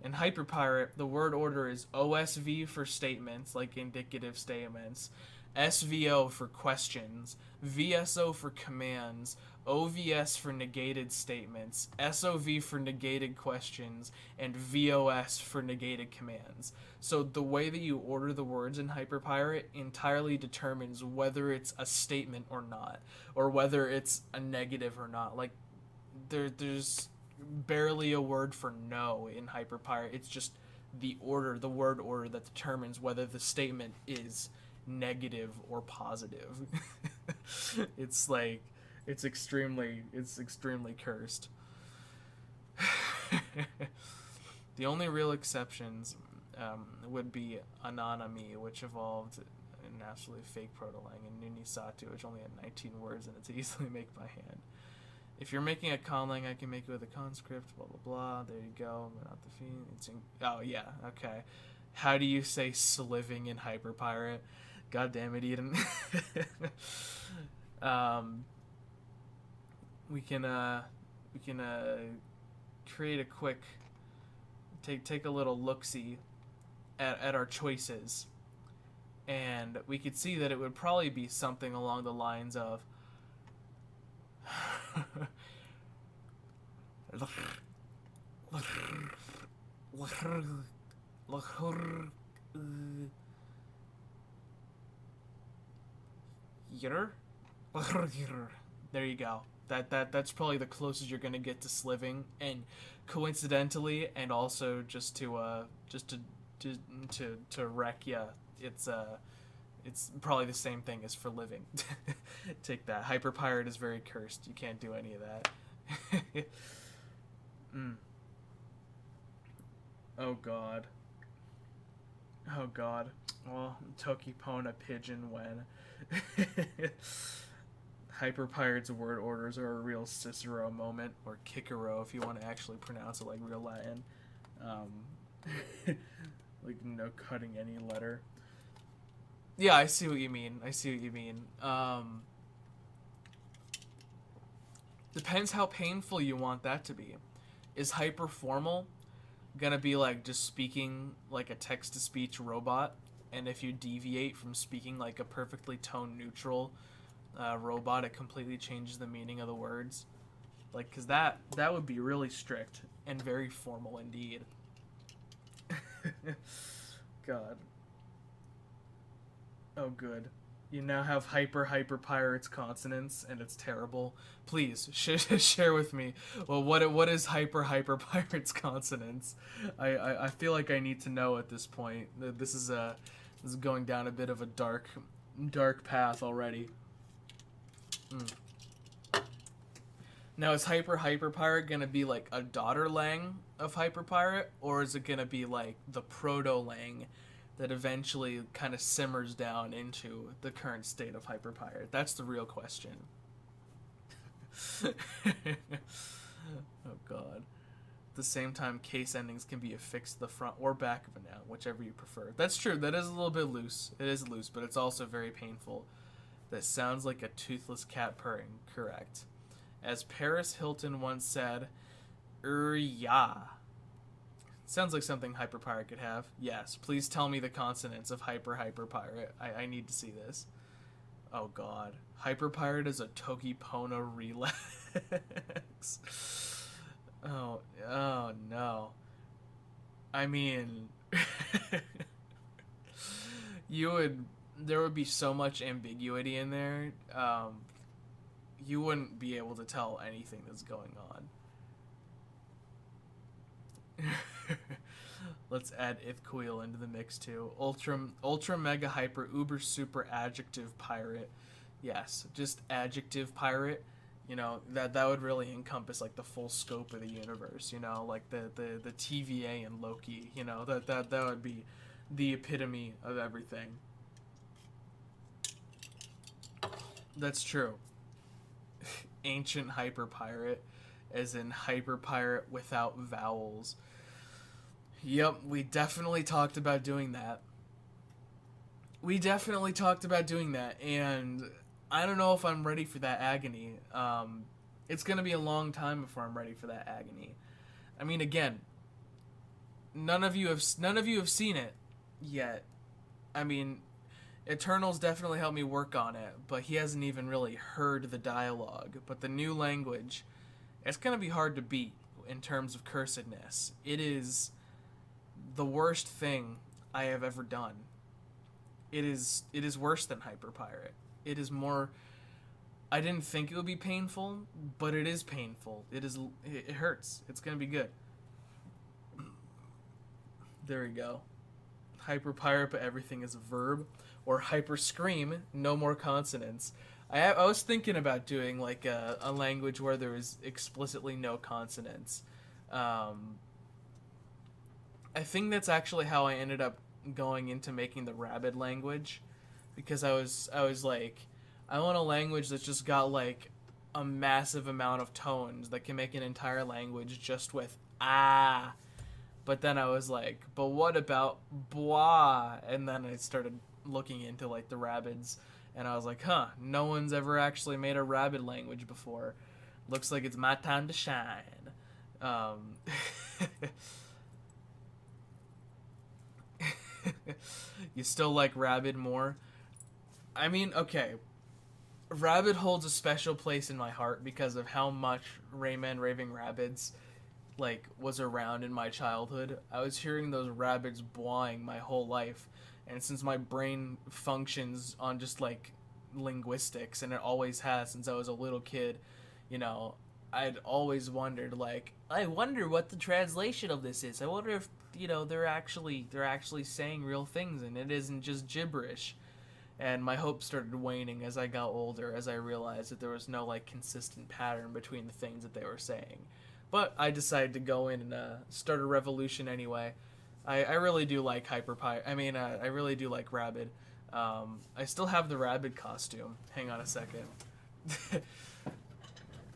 In HyperPirate, the word order is OSV for statements, like indicative statements, SVO for questions, VSO for commands, OVS for negated statements, SOV for negated questions, and VOS for negated commands. So the way that you order the words in HyperPirate entirely determines whether it's a statement or not, or whether it's a negative or not. Like, there's barely a word for no in HyperPirate. It's just the order, the word order, that determines whether the statement is negative or positive. It's like it's extremely cursed. The only real exceptions would be Anonymity, which evolved an absolutely fake proto-lang, and Nunisatu, which only had 19 words and it's easily make by hand. If you're making a Conlang, I can make it with a conscript, blah, blah, blah. There you go. Not the fiend. Oh, yeah. Okay. How do you say sliving in HyperPirate? God damn it, Eden. We can create a quick, take a little look-see at our choices. And we could see that it would probably be something along the lines of there you go. That's probably the closest you're gonna get to sliving, and coincidentally, and also just to wreck ya, it's probably the same thing as for living. Take that. HyperPirate is very cursed. You can't do any of that. Oh god. Oh god. Well, Tokipona pigeon when. HyperPirate's word orders are a real Cicero moment, or Kikero if you want to actually pronounce it like real Latin. Like no cutting any letter. Yeah, I see what you mean. Depends how painful you want that to be. Is hyper formal gonna be like just speaking like a text-to-speech robot, and if you deviate from speaking like a perfectly tone neutral robot, it completely changes the meaning of the words? Like, because that would be really strict and very formal indeed. God. Oh, good. You now have HyperPirate's consonants, and it's terrible. Please share with me. Well, what is HyperPirate's consonants? I feel like I need to know at this point. This is going down a bit of a dark path already. Now, is HyperPirate gonna be like a daughter Lang of HyperPirate, or is it gonna be like the proto Lang that eventually kind of simmers down into the current state of hyperpirate? That's the real question. Oh god. At the same time, case endings can be affixed to the front or back of a noun, whichever you prefer. That's true. That is a little bit loose. It is loose, but it's also very painful. That sounds like a toothless cat purring. Correct. As Paris Hilton once said, yeah. Sounds like something Hyperpirate could have. Yes, please tell me the consonants of Hyperpirate. I need to see this. Oh god. Hyperpirate is a Togipona relax. Oh no. I mean, there would be so much ambiguity in there. You wouldn't be able to tell anything that's going on. Let's add ithquil into the mix too. Ultra mega hyper uber super adjective pirate. Yes, just adjective pirate. You know, that would really encompass like the full scope of the universe, you know, like the TVA and Loki, you know, that would be the epitome of everything. That's true. Ancient hyper pirate, as in hyper pirate without vowels. Yep, we definitely talked about doing that. And I don't know if I'm ready for that agony. It's gonna be a long time before I'm ready for that agony. I mean, again, none of you have seen it yet. I mean, Eternal's definitely helped me work on it, but he hasn't even really heard the dialogue. But the new language, it's gonna be hard to beat in terms of cursedness. It is the worst thing I have ever done. It is worse than Hyperpirate. It is more. I didn't think it would be painful, but it is painful. It hurts. It's gonna be good. There we go. Hyperpirate, but everything is a verb. Or hyperscream, no more consonants. I was thinking about doing like a language where there is explicitly no consonants. I think that's actually how I ended up going into making the Rabid language, because I was like, I want a language that's just got like a massive amount of tones that can make an entire language just with ah. But then I was like, but what about blah? And then I started looking into like the Rabids, and I was like, no one's ever actually made a Rabid language before. Looks like it's my time to shine. You still like Rabid more? I mean, okay. Rabid holds a special place in my heart because of how much Rayman Raving Rabbids like was around in my childhood. I was hearing those Rabbids blawing my whole life, and since my brain functions on just like linguistics, and it always has since I was a little kid, you know, I'd always wondered, like, I wonder what the translation of this is. I wonder if, you know, they're actually saying real things and it isn't just gibberish. And my hope started waning as I got older, as I realized that there was no like consistent pattern between the things that they were saying. But I decided to go in and start a revolution anyway. I really do like I really do like Rabid. I still have the Rabid costume. Hang on a second.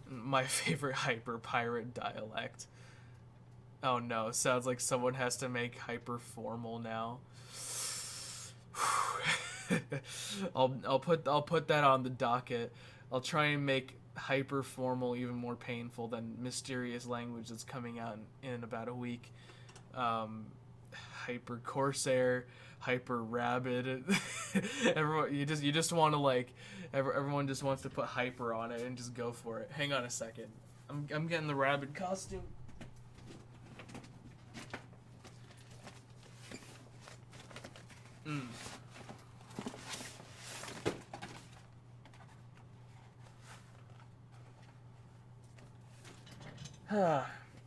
My favorite hyper pirate dialect. Oh no, sounds like someone has to make hyper formal now. I'll put that on the docket. I'll try and make hyper formal even more painful than mysterious language that's coming out in about a week. Hyper Corsair, hyper Rabid. Everyone, you just want to like. Everyone just wants to put hyper on it and just go for it. Hang on a second. I'm getting the Rabid costume.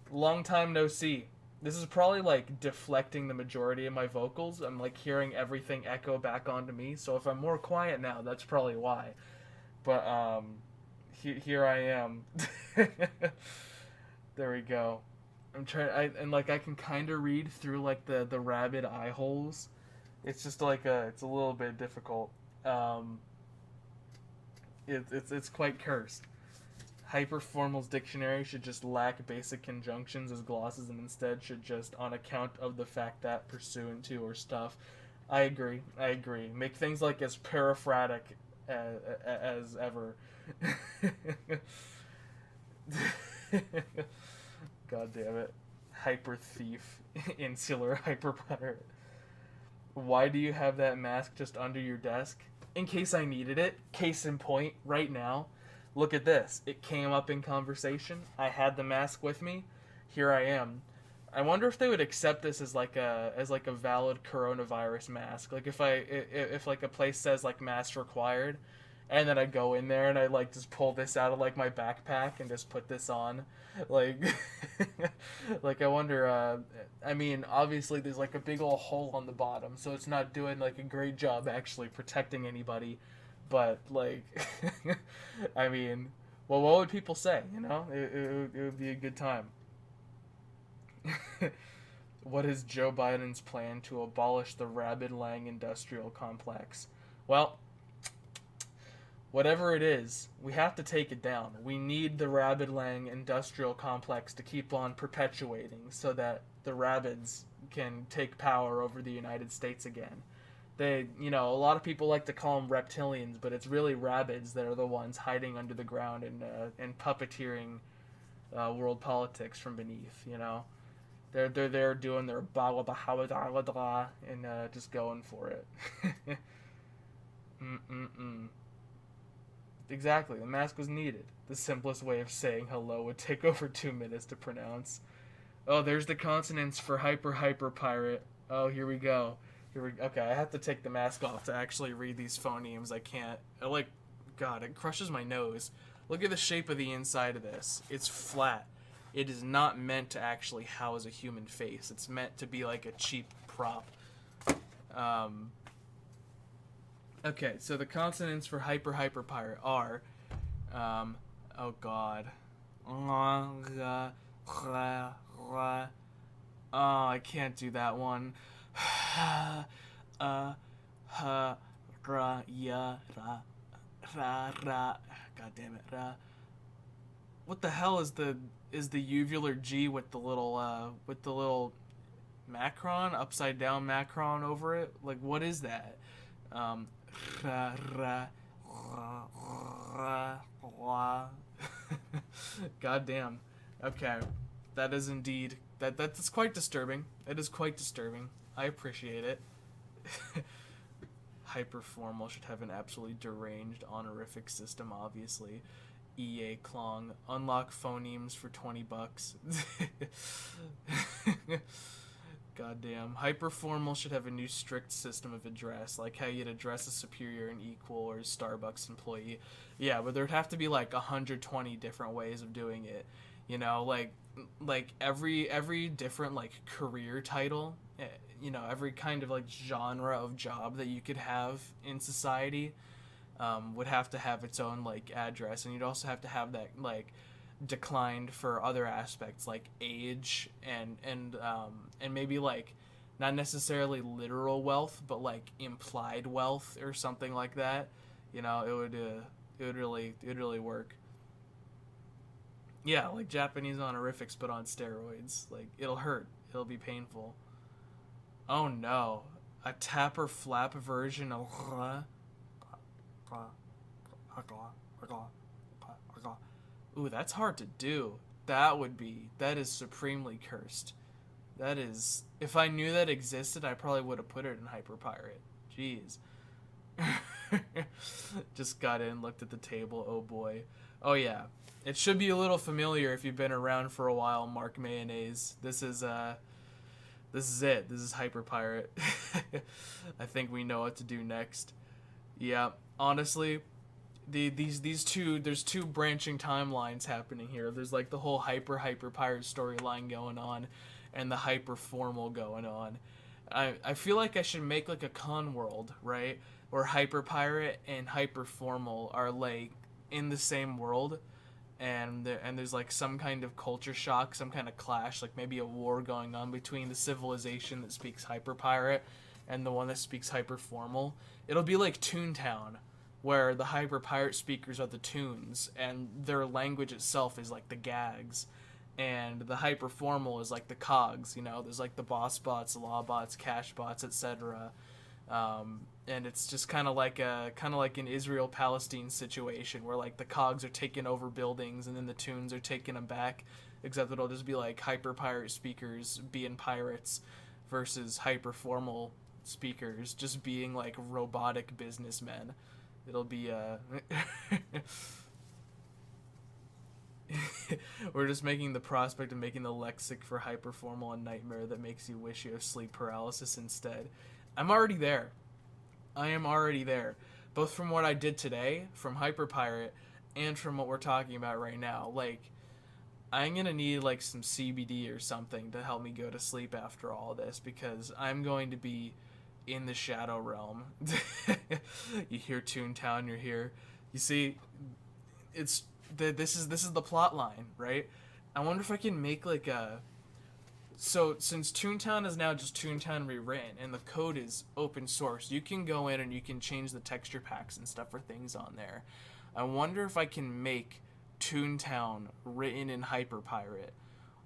Long time no see. This is probably like deflecting the majority of my vocals. I'm like hearing everything echo back onto me. So if I'm more quiet now, that's probably why. But here I am. There we go. I'm trying. I can kind of read through like the Rabid eye holes. It's just like it's a little bit difficult. Um, it's quite cursed. Hyperformal's dictionary should just lack basic conjunctions as glosses and instead should just, on account of the fact that, pursuant to, or stuff. I agree. I agree. Make things like as paraphratic as ever. God damn it. Hyper thief. Insular hyper pirate. Why do you have that mask just under your desk? In case I needed it. Case in point, right now. Look at this. It came up in conversation. I had the mask with me. Here I am. I wonder if they would accept this as like a valid coronavirus mask. Like if like a place says like mask required, and then I go in there and I like just pull this out of like my backpack and just put this on, like like I wonder. I mean, obviously there's like a big old hole on the bottom, so it's not doing like a great job actually protecting anybody. But like, I mean, well, what would people say? You know, it would be a good time. What is Joe Biden's plan to abolish the rabid Laŋing industrial complex? Well, whatever it is, we have to take it down. We need the rabid Laŋing industrial complex to keep on perpetuating so that the rabbits can take power over the United States again. They, you know, a lot of people like to call them reptilians, but it's really rabbits that are the ones hiding under the ground and puppeteering world politics from beneath. You know, they're there doing their and just going for it. Exactly, the mask was needed. The simplest way of saying hello would take over 2 minutes to pronounce. Oh, there's the consonants for hyper pirate. Oh, here we go. Okay, I have to take the mask off to actually read these phonemes. I can't. God, it crushes my nose. Look at the shape of the inside of this. It's flat. It is not meant to actually house a human face. It's meant to be like a cheap prop. Okay, so the consonants for hyper pirate are, oh god. Oh, I can't do that one. God damn it. What the hell is the uvular G with the little macron, upside down macron over it? Like, what is that? God damn. Okay. That is indeed that's quite disturbing. It is quite disturbing. I appreciate it. Hyperformal should have an absolutely deranged honorific system, obviously. EA Klong. Unlock phonemes for $20. Goddamn. Hyperformal should have a new strict system of address, like how you'd address a superior and equal or a Starbucks employee. Yeah, but there'd have to be like 120 different ways of doing it. You know, like every different like career title, you know, every kind of like genre of job that you could have in society would have to have its own like address, and you'd also have to have that like declined for other aspects like age and maybe like not necessarily literal wealth, but like implied wealth or something like that. You know, it would really work. Yeah, like Japanese honorifics but on steroids. Like, it'll hurt. It'll be painful. Oh no. A tapper flap version of ooh, that's hard to do. That is supremely cursed. That is, if I knew that existed, I probably would have put it in Hyper Pirate. Jeez. Just got in, looked at the table, oh boy. Oh yeah. It should be a little familiar if you've been around for a while, Mark Mayonnaise. This is it. This is Hyper Pirate. I think we know what to do next. Yeah, honestly, there's two branching timelines happening here. There's like the whole hyper pirate storyline going on, and the hyper formal going on. I feel like I should make like a con world, right, where hyper pirate and hyper formal are like in the same world, and there's like some kind of culture shock, some kind of clash, like maybe a war going on between the civilization that speaks hyper pirate and the one that speaks hyperformal. It'll be like Toontown, where the hyperpirate speakers are the tunes, and their language itself is like the gags, and the hyperformal is like the cogs. You know, there's like the boss bots, law bots, cash bots, etc. And it's just kind of like an Israel-Palestine situation where like the cogs are taking over buildings and then the tunes are taking them back, except it'll just be like hyper pirate speakers being pirates versus hyper formal speakers just being like robotic businessmen. It'll be we're just making the prospect of making the lexic for hyper formal a nightmare that makes you wish you have sleep paralysis instead. I'm already there. I am already there, both from what I did today, from Hyperpirate, and from what we're talking about right now. Like, I'm gonna need like some CBD or something to help me go to sleep after all this, because I'm going to be in the Shadow Realm. You hear Toontown, you're here. You see, this is the plot line, right? I wonder if I can make like a... So, since Toontown is now just Toontown rewritten, and the code is open source, you can go in and you can change the texture packs and stuff for things on there. I wonder if I can make Toontown written in Hyperpirate,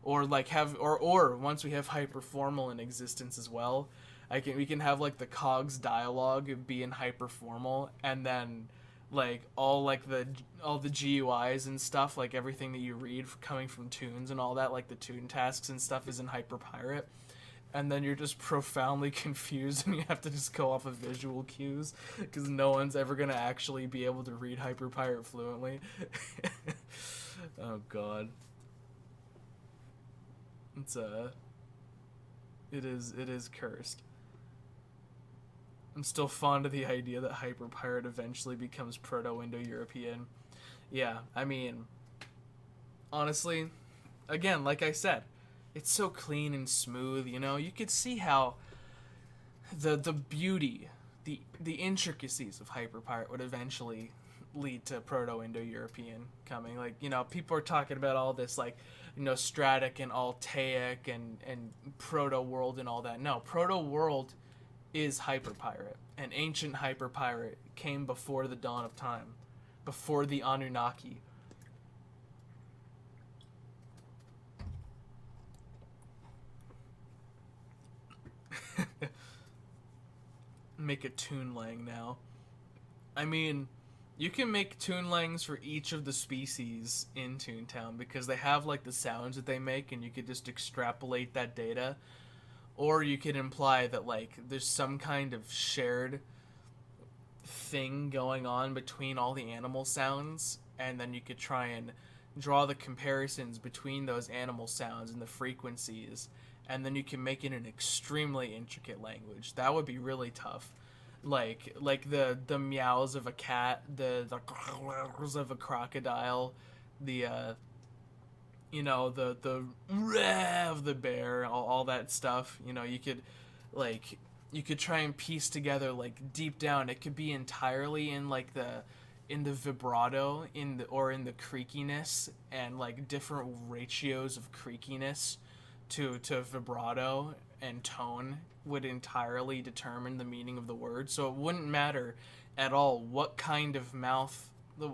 or like have, or once we have Hyperformal in existence as well, we can have like the cogs dialogue be in Hyperformal, and then like all the GUIs and stuff, like everything that you read coming from tunes and all that, like the tune tasks and stuff, is in Hyperpirate, and then you're just profoundly confused and you have to just go off of visual cues because no one's ever gonna actually be able to read Hyperpirate fluently. Oh god, it is cursed. I'm still fond of the idea that Hyperpirate eventually becomes Proto-Indo-European. Yeah, I mean, honestly, again, like I said, it's so clean and smooth, you know? You could see how the beauty, the intricacies of Hyperpirate would eventually lead to Proto-Indo-European coming. Like, you know, people are talking about all this, like, you know, Stratic and Altaic and Proto-World and all that. No, Proto-World is Hyperpirate, and ancient Hyperpirate came before the dawn of time, before the Anunnaki. Make a Toonlang now. I mean, you can make Toonlangs for each of the species in Toontown because they have like the sounds that they make, and you could just extrapolate that data. Or you could imply that, like, there's some kind of shared thing going on between all the animal sounds, and then you could try and draw the comparisons between those animal sounds and the frequencies, and then you can make it an extremely intricate language. That would be really tough. Like the meows of a cat, the grrrs of a crocodile, the you know, the rev of the bear, all that stuff. You know, you could try and piece together, like, deep down, it could be entirely in like in the vibrato, or in the creakiness, and like different ratios of creakiness to vibrato and tone would entirely determine the meaning of the word. So it wouldn't matter at all what kind of mouth the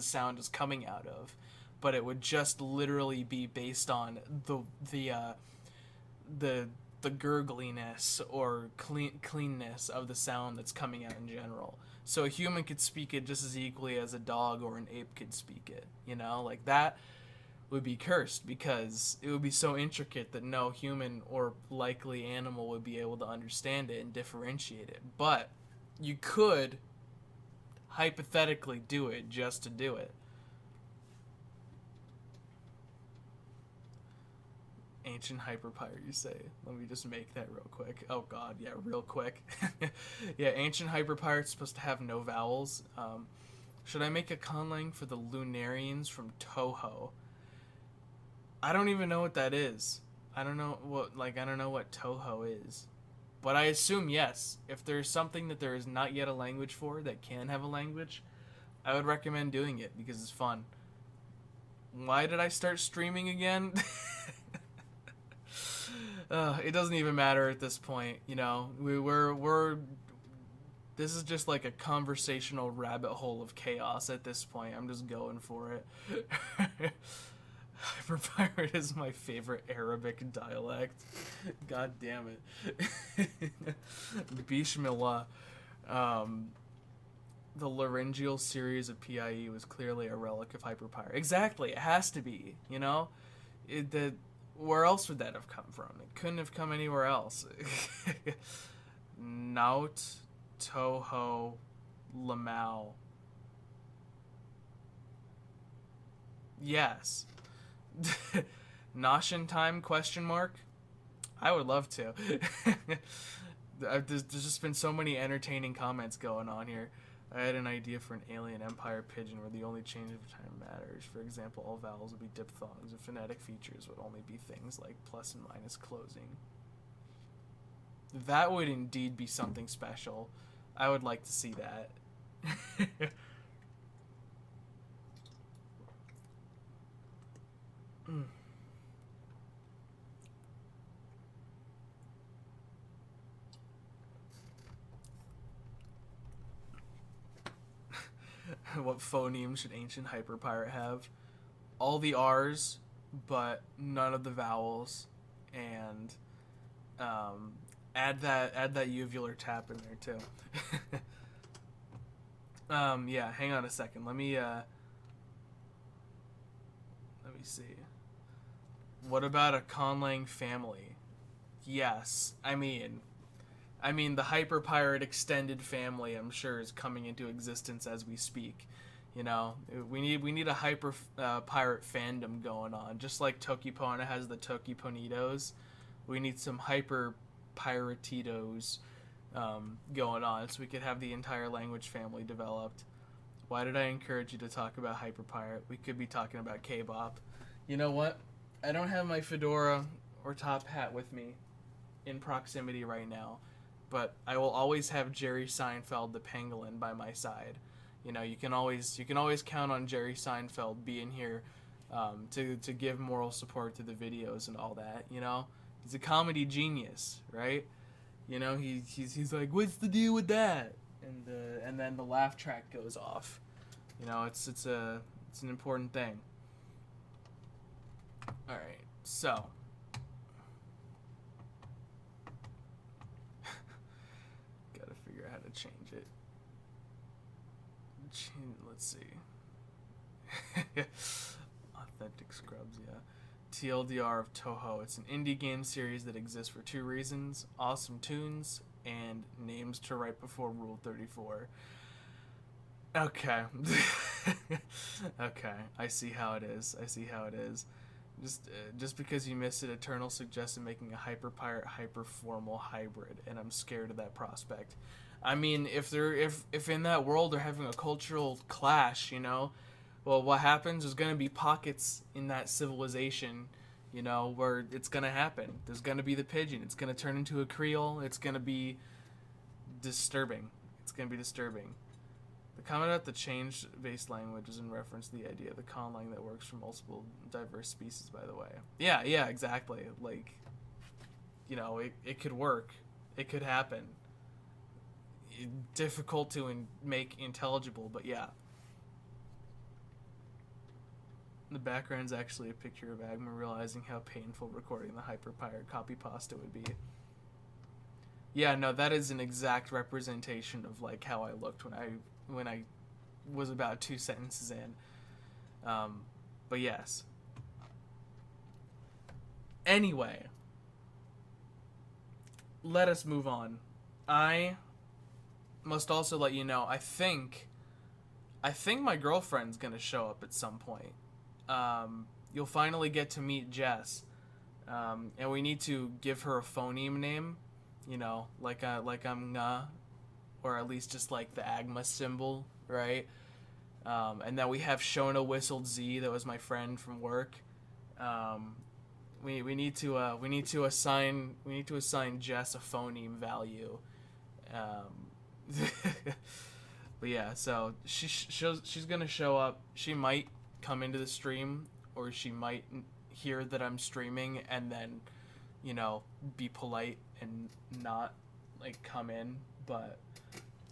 sound is coming out of, but it would just literally be based on the gurgliness or cleanness of the sound that's coming out in general. So a human could speak it just as equally as a dog or an ape could speak it. You know, like, that would be cursed because it would be so intricate that no human or likely animal would be able to understand it and differentiate it. But you could hypothetically do it just to do it. Ancient Hyperpirate, you say? Let me just make that real quick. Oh god, yeah, real quick. Yeah, Ancient Hyperpirate's supposed to have no vowels. Should I make a Conlang for the Lunarians from Toho? I don't even know what that is. I don't know what Toho is. But I assume yes. If there's something that there is not yet a language for that can have a language, I would recommend doing it because it's fun. Why did I start streaming again? It doesn't even matter at this point, you know. We're this is just like a conversational rabbit hole of chaos at this point. I'm just going for it. Hyperpirate is my favorite Arabic dialect. God damn it. Bismillah. The laryngeal series of PIE was clearly a relic of Hyperpirate. Exactly, it has to be, you know? Where else would that have come from? It couldn't have come anywhere else. Naut, Toho, Lamau. Yes. Nosh in time, question mark? I would love to. There's just been so many entertaining comments going on here. I had an idea for an alien empire pigeon where the only change of time matters. For example, all vowels would be diphthongs, and phonetic features would only be things like plus and minus closing. That would indeed be something special. I would like to see that. What phoneme should ancient Hyperpirate have? All the R's, but none of the vowels, and add that uvular tap in there too. Yeah, hang on a second. Let me see. What about a Conlang family? Yes, I mean the Hyperpirate extended family, I'm sure, is coming into existence as we speak. You know, we need a Hyperpirate fandom going on, just like Tokipona has the Tokiponitos. We need some Hyperpiratitos going on, so we could have the entire language family developed. Why did I encourage you to talk about Hyperpirate? We could be talking about K-pop. You know what? I don't have my fedora or top hat with me in proximity right now, but I will always have Jerry Seinfeld the pangolin by my side. You know, you can always count on Jerry Seinfeld being here to give moral support to the videos and all that. You know, he's a comedy genius, right? You know, he's like, what's the deal with that? And then the laugh track goes off. You know, it's an important thing. All right, so. Change it. Let's see. Authentic Scrubs, yeah. TLDR of Toho. It's an indie game series that exists for two reasons: awesome tunes and names to write before Rule 34. Okay. Okay. I see how it is. Just because you missed it, Eternal suggested making a Hyperpirate hyperformal hybrid, and I'm scared of that prospect. I mean, if in that world they're having a cultural clash, you know, well, what happens? There's gonna be pockets in that civilization, you know, where it's gonna happen. There's gonna be the pigeon. It's gonna turn into a Creole. It's gonna be disturbing. The comment about the changed-based language is in reference to the idea of the Conlang that works for multiple diverse species, by the way. Yeah, exactly. Like, you know, it could work. It could happen. Difficult to make intelligible, but yeah. The background's actually a picture of Agma realizing how painful recording the Hyperpirate copy pasta would be. Yeah, no, that is an exact representation of like how I looked when I was about 2 sentences in. But yes. Anyway, let us move on. I must also let you know, I think my girlfriend's gonna show up at some point. You'll finally get to meet Jess, and we need to give her a phoneme name, you know, like I'm nga, or at least just like the Agma symbol, right? And then we have Shona whistled Z, that was my friend from work. We need to assign Jess a phoneme value. But yeah, so she's gonna show up. She might come into the stream, or she might hear that I'm streaming and then, you know, be polite and not like come in, but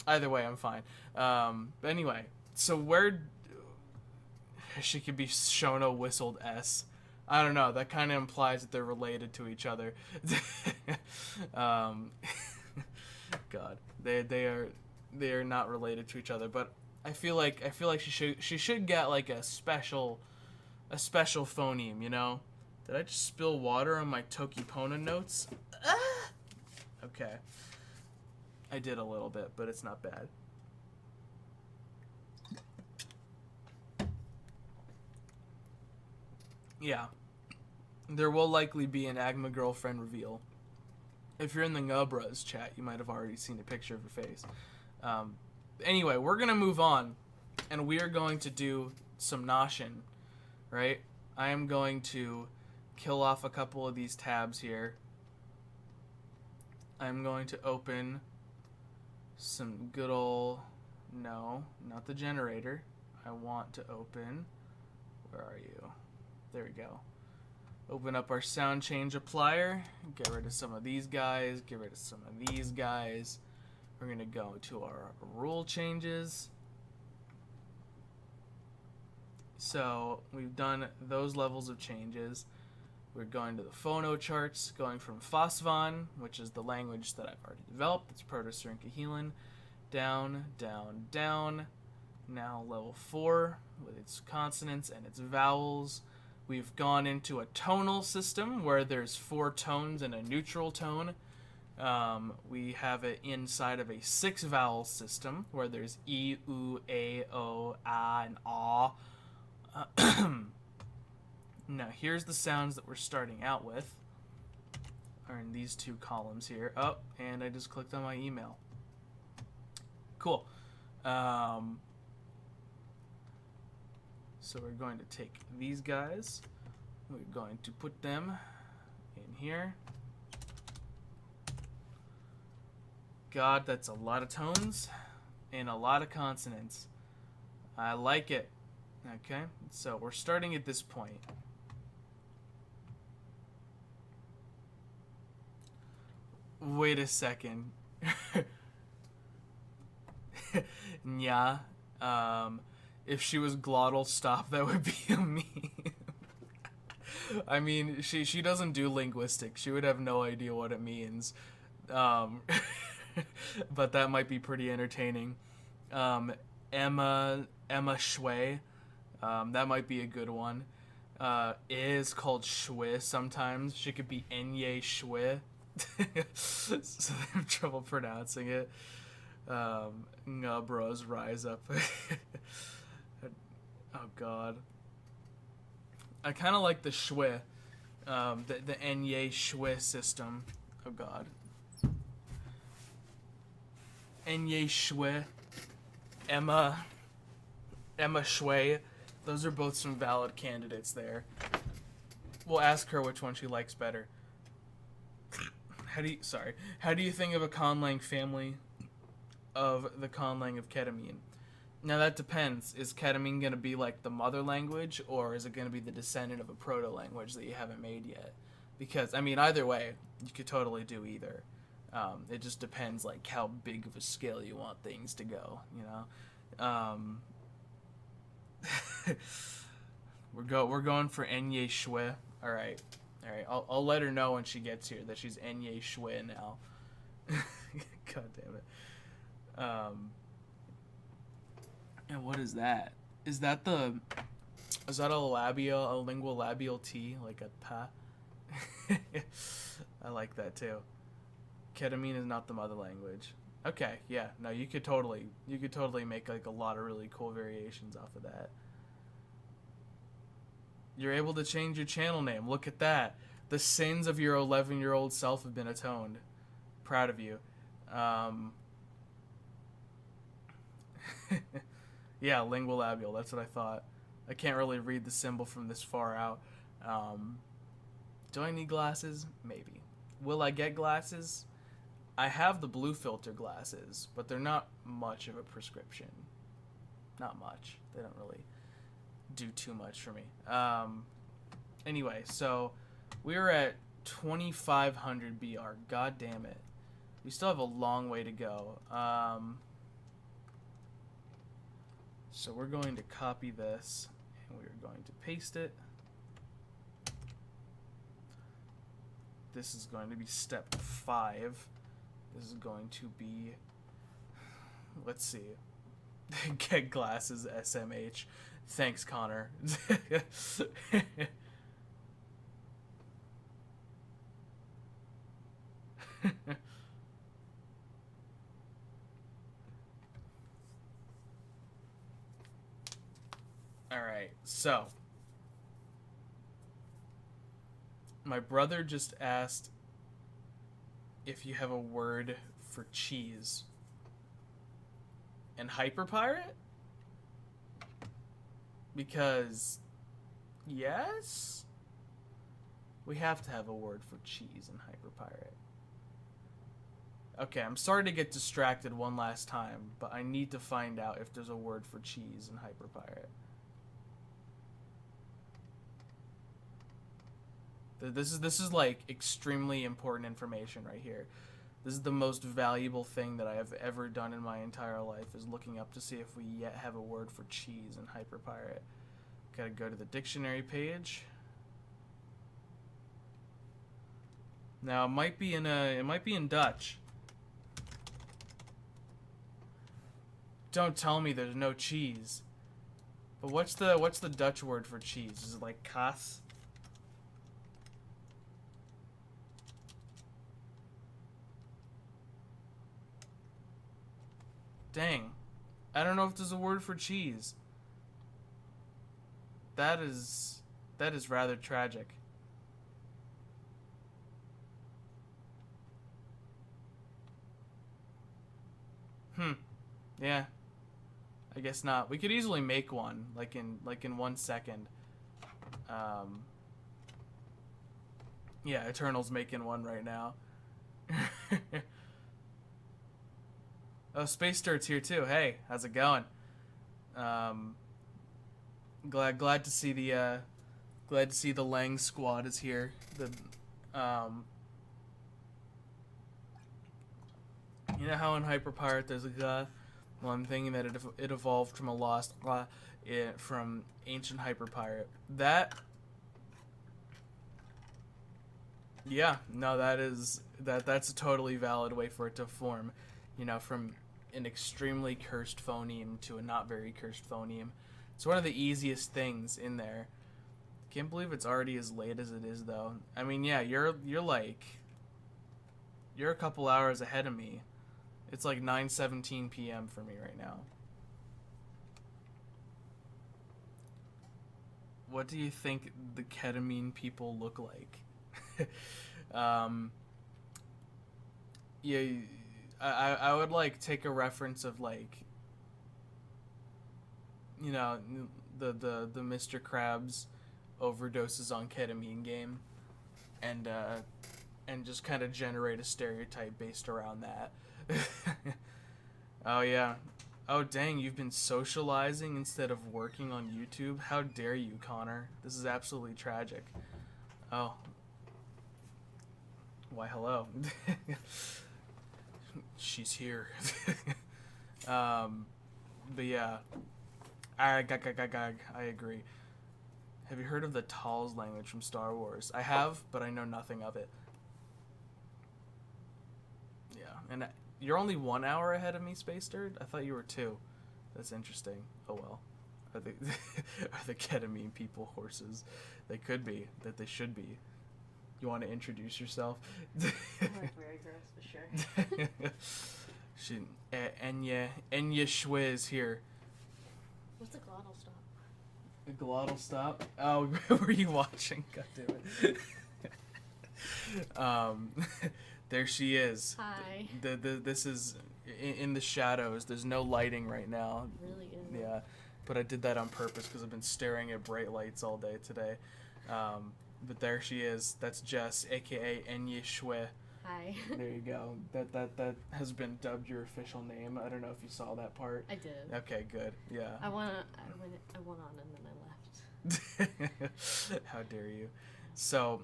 either way I'm fine. But anyway, so where she could be shown a whistled S. I don't know, that kind of implies that they're related to each other. God, they are not related to each other, but I feel like she should get like a special phoneme, you know? Did I just spill water on my Tokipona notes? Okay. I did a little bit, but it's not bad. Yeah. There will likely be an Agma girlfriend reveal. If you're in the Ngubras chat, you might have already seen a picture of her face. Anyway, we're going to move on, and we are going to do some Noshin, right? I am going to kill off a couple of these tabs here. I'm going to open some good old... No, not the generator. I want to open... Where are you? There we go. Open up our sound change applier. Get rid of some of these guys. Get rid of some of these guys. We're going to go to our rule changes. So we've done those levels of changes. We're going to the phono charts, going from Phosphon, which is the language that I've already developed. It's Proto-Syrincahelan. Down, down, down. Now level 4 with its consonants and its vowels. We've gone into a tonal system where there's 4 tones and a neutral tone. We have it inside of a 6 vowel system where there's E, U, A, O, A, and A. Now here's the sounds that we're starting out with. Are in these 2 columns here. Oh, and I just clicked on my email. Cool. So we're going to take these guys. We're going to put them in here. God, that's a lot of tones and a lot of consonants. I like it. Okay, so we're starting at this point. Wait a second. Yeah. If she was glottal stop, that would be a meme. I mean, she doesn't do linguistic. She would have no idea what it means. But that might be pretty entertaining. Emma Shui. That might be a good one. Is called Shui sometimes. She could be Enye Shui. So they have trouble pronouncing it. Bros rise up. Oh god. I kind of like the Shui. The Enye Shui system. Oh god. Enye Shui. Emma Shui. Those are both some valid candidates there. We'll ask her which one she likes better. How do you think of a Conlang family of the Conlang of ketamine? Now that depends. Is ketamine going to be like the mother language, or is it going to be the descendant of a proto-language that you haven't made yet? Because, I mean, either way, you could totally do either. It just depends like how big of a scale you want things to go, you know? We're going for Enye Shui. Alright. I'll let her know when she gets here that she's Enye Shui now. God damn it. And what is that? Is that a lingual labial T, like a pa? I like that too. Ketamine is not the mother language. Okay, yeah, no, you could totally make like a lot of really cool variations off of that. You're able to change your channel name. Look at that. The sins of your 11-year-old self have been atoned. Proud of you. Yeah, lingual labial. That's what I thought. I can't really read the symbol from this far out. Do I need glasses? Maybe. Will I get glasses? I have the blue filter glasses, but they're not much of a prescription. Not much. They don't really do too much for me. Anyway, so we're at 2500 BR. God damn it. We still have a long way to go. So we're going to copy this, and we're going to paste it. This is going to be step 5. This is going to be, let's see, get glasses SMH. Thanks, Connor. Alright, so my brother just asked if you have a word for cheese. And Hyperpirate? Because, yes? We have to have a word for cheese in Hyperpirate. Okay, I'm sorry to get distracted one last time, but I need to find out if there's a word for cheese in Hyperpirate. This is like extremely important information right here. This is the most valuable thing that I have ever done in my entire life, is looking up to see if we yet have a word for cheese in Hyperpirate. Gotta go to the dictionary page. Now it might be in Dutch. Don't tell me there's no cheese. But what's the Dutch word for cheese? Is it like kaas? Dang. I don't know if there's a word for cheese. That is rather tragic. Yeah. I guess not. We could easily make one, like in 1 second. Yeah, Eternal's making one right now. Oh, Space Dirt's here too. Hey, how's it going? Glad to see the Laŋing squad is here. The you know how in Hyperpirate there's a well, I'm thinking that it evolved from a lost from ancient Hyperpirate. Yeah, no, that's a totally valid way for it to form. You know, from an extremely cursed phoneme to a not very cursed phoneme. It's one of the easiest things in there. Can't believe it's already as late as it is, though. I mean, yeah, you're a couple hours ahead of me. It's like 9:17 p.m. for me right now. What do you think the ketamine people look like? Yeah, I would like take a reference of like, you know, the Mr. Krabs overdoses on ketamine game, and just kind of generate a stereotype based around that. Oh yeah. Oh dang, you've been socializing instead of working on YouTube? How dare you, Connor? This is absolutely tragic. Oh. Why hello. She's here. But yeah. I agree. Have you heard of the Tals language from Star Wars? I have, but I know nothing of it. Yeah, and you're only 1 hour ahead of me, Space Dirt? I thought you were 2. That's interesting. Oh well. Are the ketamine people horses? They could be. That they should be. You want to introduce yourself? I like very gross, for sure. Enya Shwe is here. What's a glottal stop? A glottal stop? Oh, were you watching? God damn it. There she is. Hi. This is in the shadows. There's no lighting right now. It really is. Yeah, but I did that on purpose because I've been staring at bright lights all day today. But there she is. That's Jess, aka Enya Shwe. Hi. There you go. That has been dubbed your official name. I don't know if you saw that part. I did. Okay, good. Yeah. I went on and then I left. How dare you? So,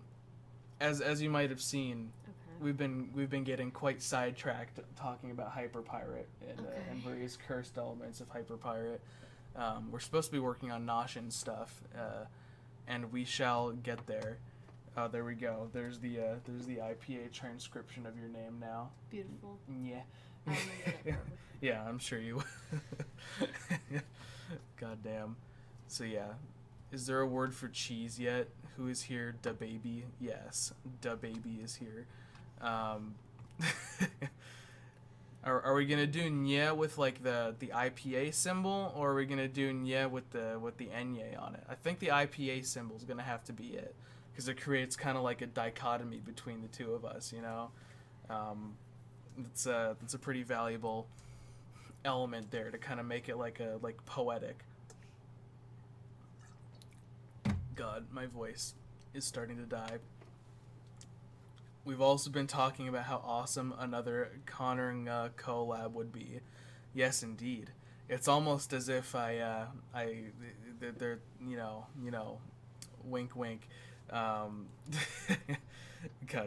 as you might have seen, Okay. we've been getting quite sidetracked talking about Hyperpirate and various cursed elements of Hyperpirate. We're supposed to be working on Nosh and stuff, and we shall get there. Oh, there we go. There's the IPA transcription of your name now. Beautiful. Yeah. I'll remember that forever. Yeah, I'm sure you will. Goddamn. So yeah, is there a word for cheese yet? Who is here? Da baby. Yes, da baby is here. Are we gonna do nye with like the IPA symbol, or are we gonna do nye with the enye on it? I think the IPA symbol is gonna have to be it, because it creates kind of like a dichotomy between the two of us. You know, it's a pretty valuable element there to kind of make it like poetic. God, my voice is starting to die. We've also been talking about how awesome another Conlang collab would be. Yes, indeed. It's almost as if they're wink, wink. God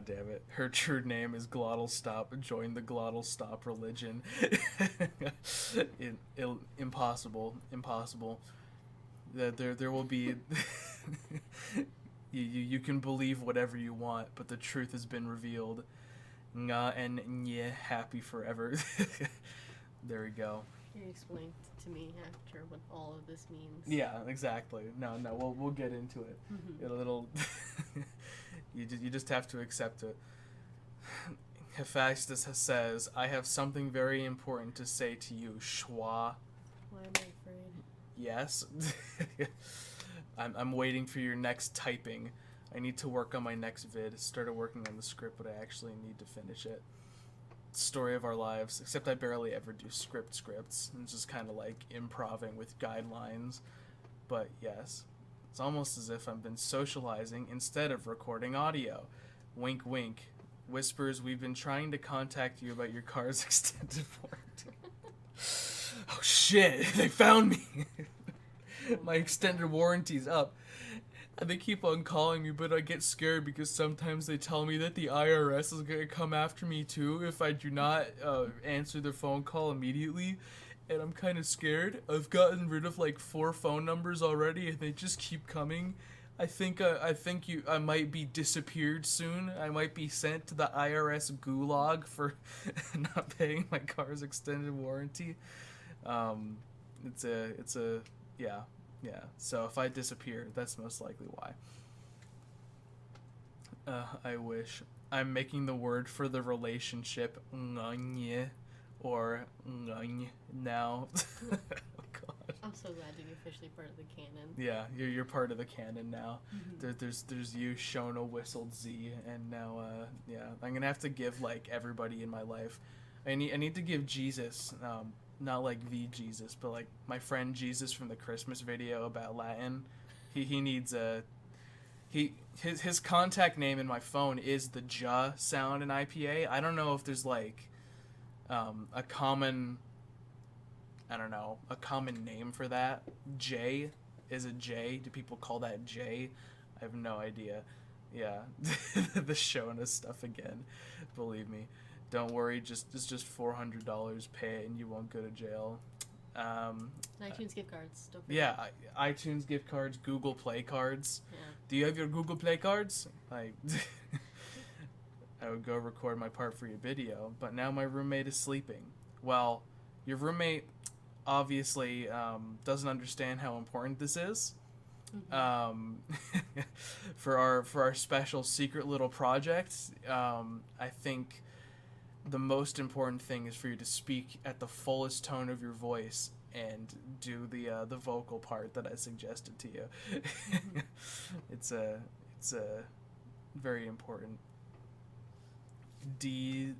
damn it. Her true name is Glottal Stop. Join the Glottal Stop religion. Impossible. There will be... You can believe whatever you want, but the truth has been revealed. Nga and nye, happy forever. There we go. You explained to me after what all of this means. Yeah, exactly. No, we'll get into it. Mm-hmm. It'll you just have to accept it. Hephaestus says, "I have something very important to say to you, Schwa." Why am I afraid? Yes. I'm waiting for your next typing. I need to work on my next vid. Started working on the script, but I actually need to finish it. Story of our lives, except I barely ever do scripts. It's just kind of like improving with guidelines. But yes, it's almost as if I've been socializing instead of recording audio. Wink, wink. Whispers, we've been trying to contact you about your car's extended warranty. Oh shit, they found me. My extended warranty's up. And they keep on calling me, but I get scared because sometimes they tell me that the IRS is going to come after me too if I do not answer the phone call immediately. And I'm kind of scared. I've gotten rid of like 4 phone numbers already and they just keep coming. I think I might be disappeared soon. I might be sent to the IRS gulag for not paying my car's extended warranty. Yeah. So if I disappear, that's most likely why. I wish. I'm making the word for the relationship nganye or ngany now. Oh god. I'm so glad to be officially part of the canon. Yeah, you're part of the canon now. Mm-hmm. There's you, Shona, Whistled, Z, and now I'm gonna have to give like everybody in my life. I need to give Jesus. Not like the Jesus, but like my friend Jesus from the Christmas video about Latin. He needs his contact name in my phone is the J sound in IPA. I don't know if there's like a common name for that. J, is it J? Do people call that J? I have no idea. Yeah, the showing us stuff again. Believe me. Don't worry, it's just $400. Pay it and you won't go to jail. iTunes gift cards. Don't forget. Yeah, iTunes gift cards, Google Play cards. Yeah. Do you have your Google Play cards? Like, I would go record my part for your video, but now my roommate is sleeping. Well, your roommate obviously doesn't understand how important this is. Mm-hmm. For our special secret little project, I think the most important thing is for you to speak at the fullest tone of your voice and do the vocal part that I suggested to you. Mm-hmm. It's very important. Dej,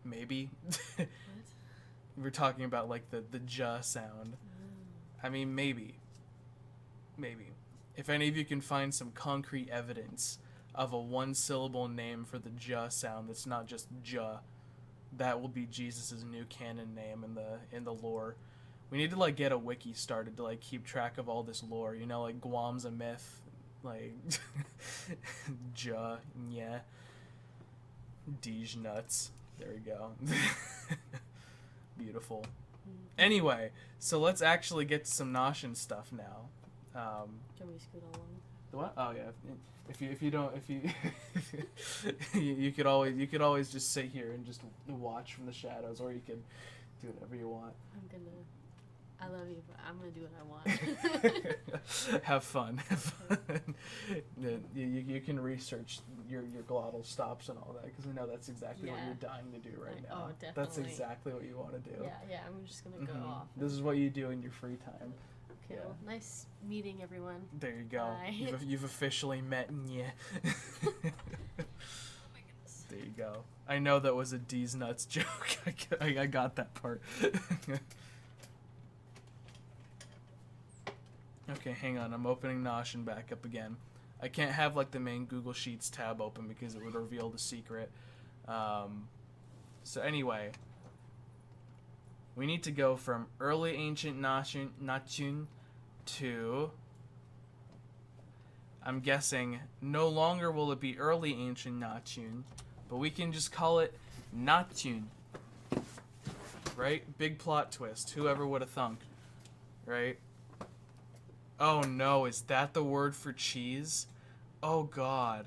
maybe. What? We're talking about like the J sound. I mean, maybe. If any of you can find some concrete evidence of a 1-syllable name for the J sound that's not just J, that will be Jesus' new canon name in the lore. We need to like get a wiki started to like keep track of all this lore. You know, like Guam's a myth, like ja, yeah, Dij nuts. There we go. Beautiful. Anyway, so let's actually get to some Noshin stuff now. Can we scoot along? The what? Oh yeah. If you don't you could always just sit here and just watch from the shadows, or you could do whatever you want. I love you, but I'm gonna do what I want. Have fun. Have fun. You can research your glottal stops and all that, because I know that's exactly what you're dying to do right now. Oh, definitely. That's exactly what you want to do. Yeah, I'm just gonna go off. This is what you do in your free time. Okay, well, nice meeting everyone. There you go. Bye. You've officially met Nye. There you go. I know that was a D's nuts joke. I got that part. Okay, hang on. I'm opening Nosh and back up again. I can't have like the main Google Sheets tab open because it would reveal the secret. So anyway, we need to go from early ancient Nachun to, I'm guessing, no longer will it be early ancient Nachun, but we can just call it Nachun. Right? Big plot twist. Whoever would have thunk. Right? Oh no, is that the word for cheese? Oh god.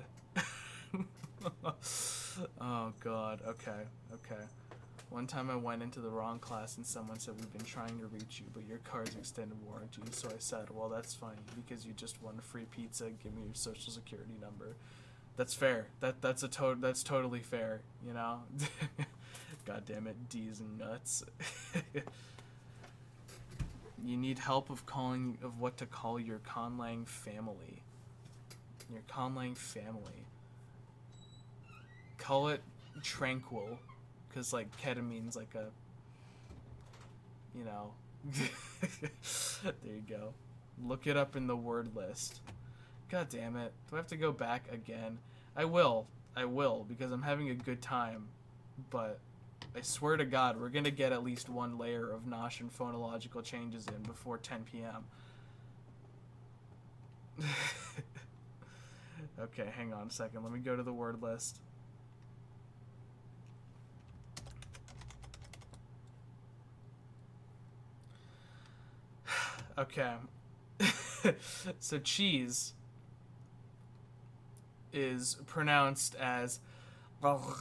Oh god, okay. One time I went into the wrong class and someone said, we've been trying to reach you, but your car's extended warranty. So I said, well, that's funny, because you just won a free pizza, give me your social security number. That's fair. That's totally fair, you know? God damn it, D's and nuts. You need help of what to call your Conlang family. Your Conlang family. Call it tranquil, because like ketamine's like a, you know. There you go. Look it up in the word list. God damn it. Do I have to go back again? I will, because I'm having a good time, but I swear to God, we're going to get at least one layer of Nosh and phonological changes in before 10 p.m. Okay, hang on a second. Let me go to the word list. Okay. So cheese is pronounced as oh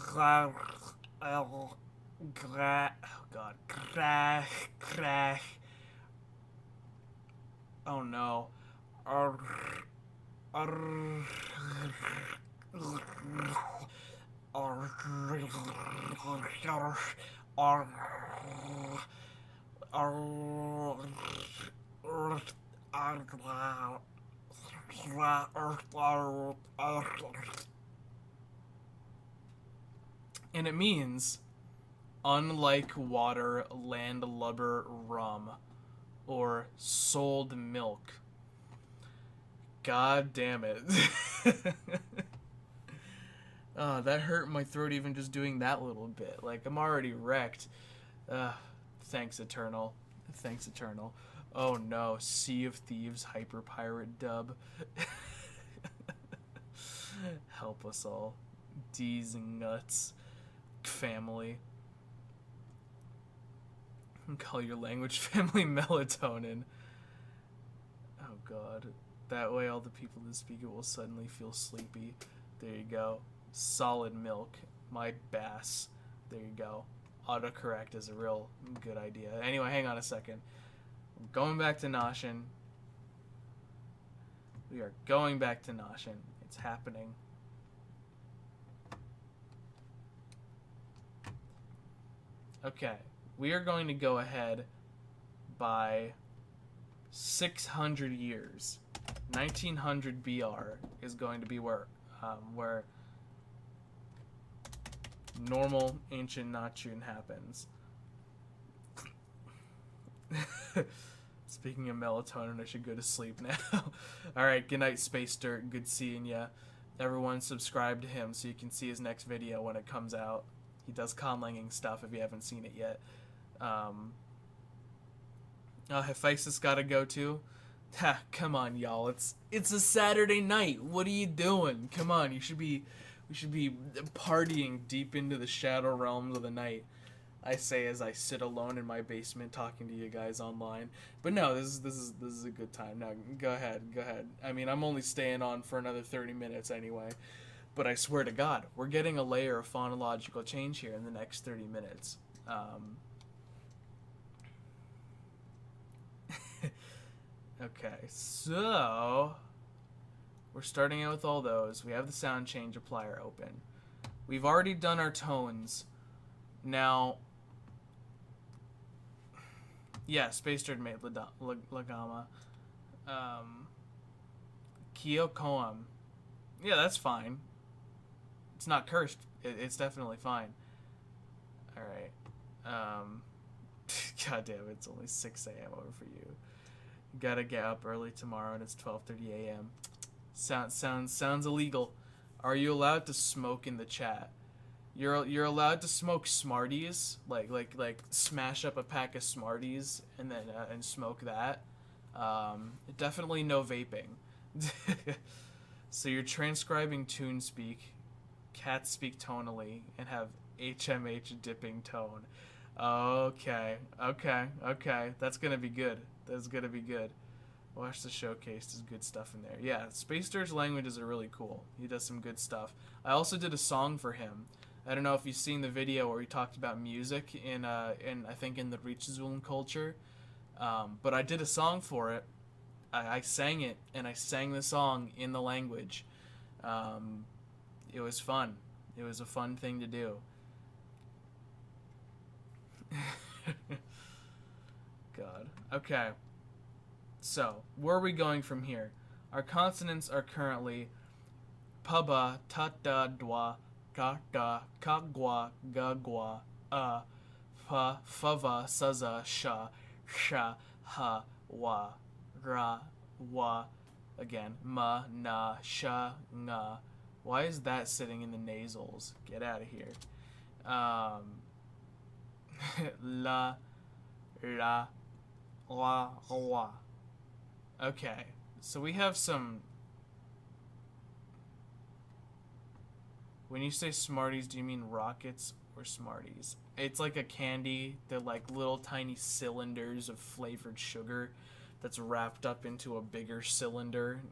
no. And it means unlike water, landlubber rum, or sold milk. God damn it. Oh, that hurt my throat even just doing that little bit. Like, I'm already wrecked. Thanks, Eternal. Thanks, Eternal. Oh no, Sea of Thieves Hyper Pirate dub. Help us all. D's and nuts. Family. Call your language family melatonin. Oh god. That way all the people that speak it will suddenly feel sleepy. There you go. Solid milk. My bass. There you go. Autocorrect is a real good idea. Anyway, hang on a second. I'm going back to Noshin. We are going back to Noshin. It's happening. Okay. We are going to go ahead by 600 years. 1900 BR is going to be where normal ancient Nachun happens. Speaking of melatonin, I should go to sleep now. Alright, good night, Space Dirt. Good seeing ya. Everyone subscribe to him so you can see his next video when it comes out. He does conlanging stuff if you haven't seen it yet. Hephaestus gotta go too. Ha, come on, y'all. It's a Saturday night. What are you doing? Come on, we should be partying deep into the shadow realms of the night. I say as I sit alone in my basement talking to you guys online. But no, this is a good time. Now go ahead. I mean, I'm only staying on for another 30 minutes anyway. But I swear to God, we're getting a layer of phonological change here in the next 30 minutes. Okay, so we're starting out with all those. We have the sound change applier open. We've already done our tones. Now, yeah, Space Turd made Lagama. Kyokoam. Yeah, that's fine. It's not cursed. It's definitely fine. Alright. God damn it, it's only 6 a.m. over for you. Gotta get up early tomorrow and it's 12:30 a.m. Sounds illegal. Are you allowed to smoke in the chat? You're allowed to smoke Smarties, like smash up a pack of Smarties and then and smoke that. Definitely no vaping. So you're transcribing tune speak, cats speak tonally, and have HMH dipping tone. Okay. That's gonna be good. Watch the showcase. There's good stuff in there. Yeah, Space Dirge languages are really cool. He does some good stuff. I also did a song for him. I don't know if you've seen the video where he talked about music in I think in the Richizuln culture. But I did a song for it. I sang it, and I sang the song in the language. It was fun. It was a fun thing to do. God. Okay. So, where are we going from here? Our consonants are currently paba, tata, dwa, kaka, kagwa, gagwa, fa, fava, saza, sha, ha, wa, ra, wa. Again, ma, na, sha, nga. Why is that sitting in the nasals? Get out of here. La, la, la, la. Okay, so we have some... When you say Smarties, do you mean rockets or Smarties? It's like a candy. They're like little tiny cylinders of flavored sugar that's wrapped up into a bigger cylinder.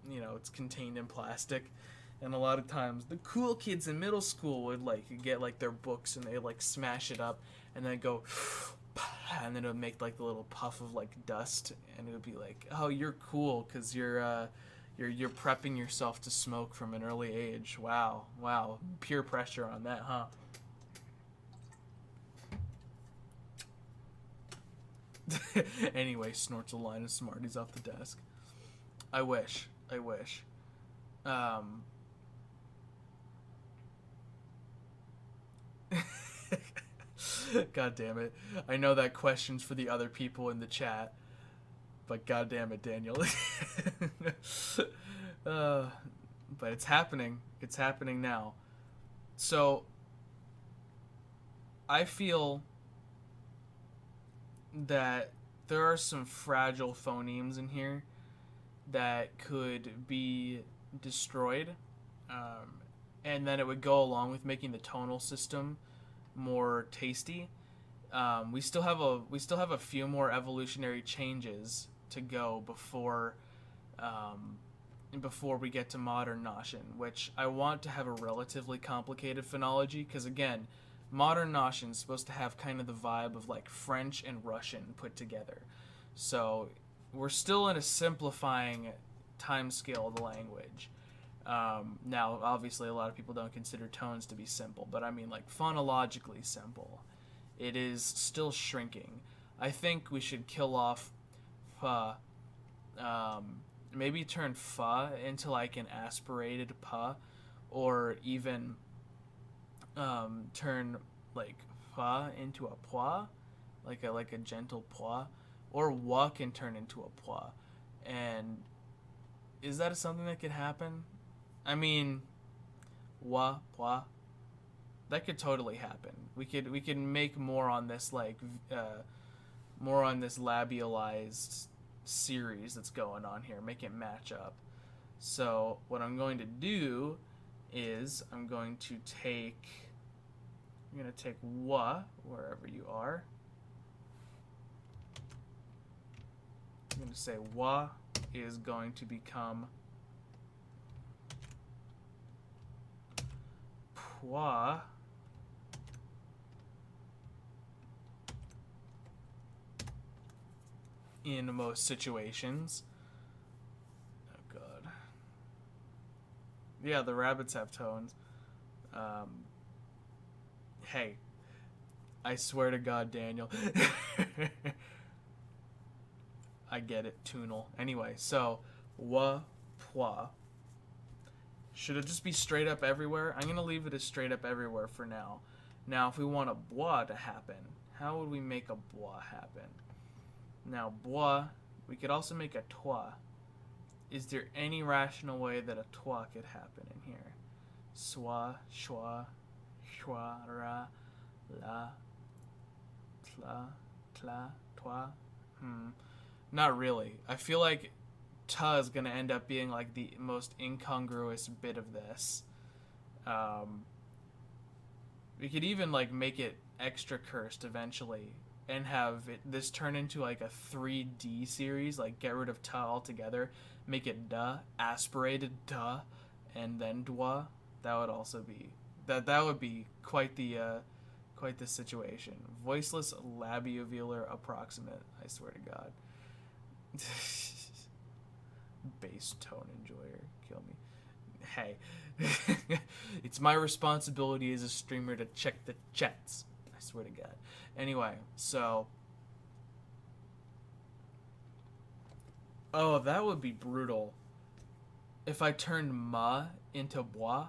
It's contained in plastic. And a lot of times, the cool kids in middle school would get their books and they smash it up and then go... and then it would make the little puff of dust, and it would be like, oh, you're cool because you're prepping yourself to smoke from an early age. Wow, peer pressure on that, huh? Anyway, snorts a line of Smarties off the desk. I wish. God damn it. I know that question's for the other people in the chat, but god damn it, Daniel. But it's happening. It's happening now. So, I feel that there are some fragile phonemes in here that could be destroyed, and then it would go along with making the tonal system more tasty. We still have a few more evolutionary changes to go before we get to modern Noshin, which I want to have a relatively complicated phonology because again, modern Noshin is supposed to have kind of the vibe of French and Russian put together. So we're still in a simplifying time scale of the language. Now, obviously, a lot of people don't consider tones to be simple, but I mean, phonologically simple. It is still shrinking. I think we should kill off fa. Maybe turn fa into an aspirated pa, or even turn fa into a pois, like a gentle pois, or wa can turn into a pois. And is that something that could happen? I mean, wa, pois. That could totally happen. We could make more on this more on this labialized series that's going on here, make it match up. So what I'm going to do is I'm going to take wa wherever you are. I'm going to say wa is going to become pwa. In most situations. Oh god. Yeah, the rabbits have tones. Hey, I swear to God, Daniel. I get it, tunal. Anyway, so wa pwa. Should it just be straight up everywhere? I'm gonna leave it as straight up everywhere for now. Now, if we want a bwa to happen, how would we make a bwa happen? Now, bwa, we could also make a twa. Is there any rational way that a twa could happen in here? Swa, shwa, shwa, ra, la, tla, tla, twa. Not really. I feel like ta is going to end up being like the most incongruous bit of this. We could even like make it extra cursed eventually and have this turn into like a 3D series, like get rid of ta altogether, make it da, aspirated da, and then dwa. That would also be that would be quite the situation. Voiceless labiovelar approximate. I swear to God. Bass tone enjoyer, kill me. Hey, it's my responsibility as a streamer to check the chats. I swear to God. Anyway, so... Oh, that would be brutal. If I turned ma into bois.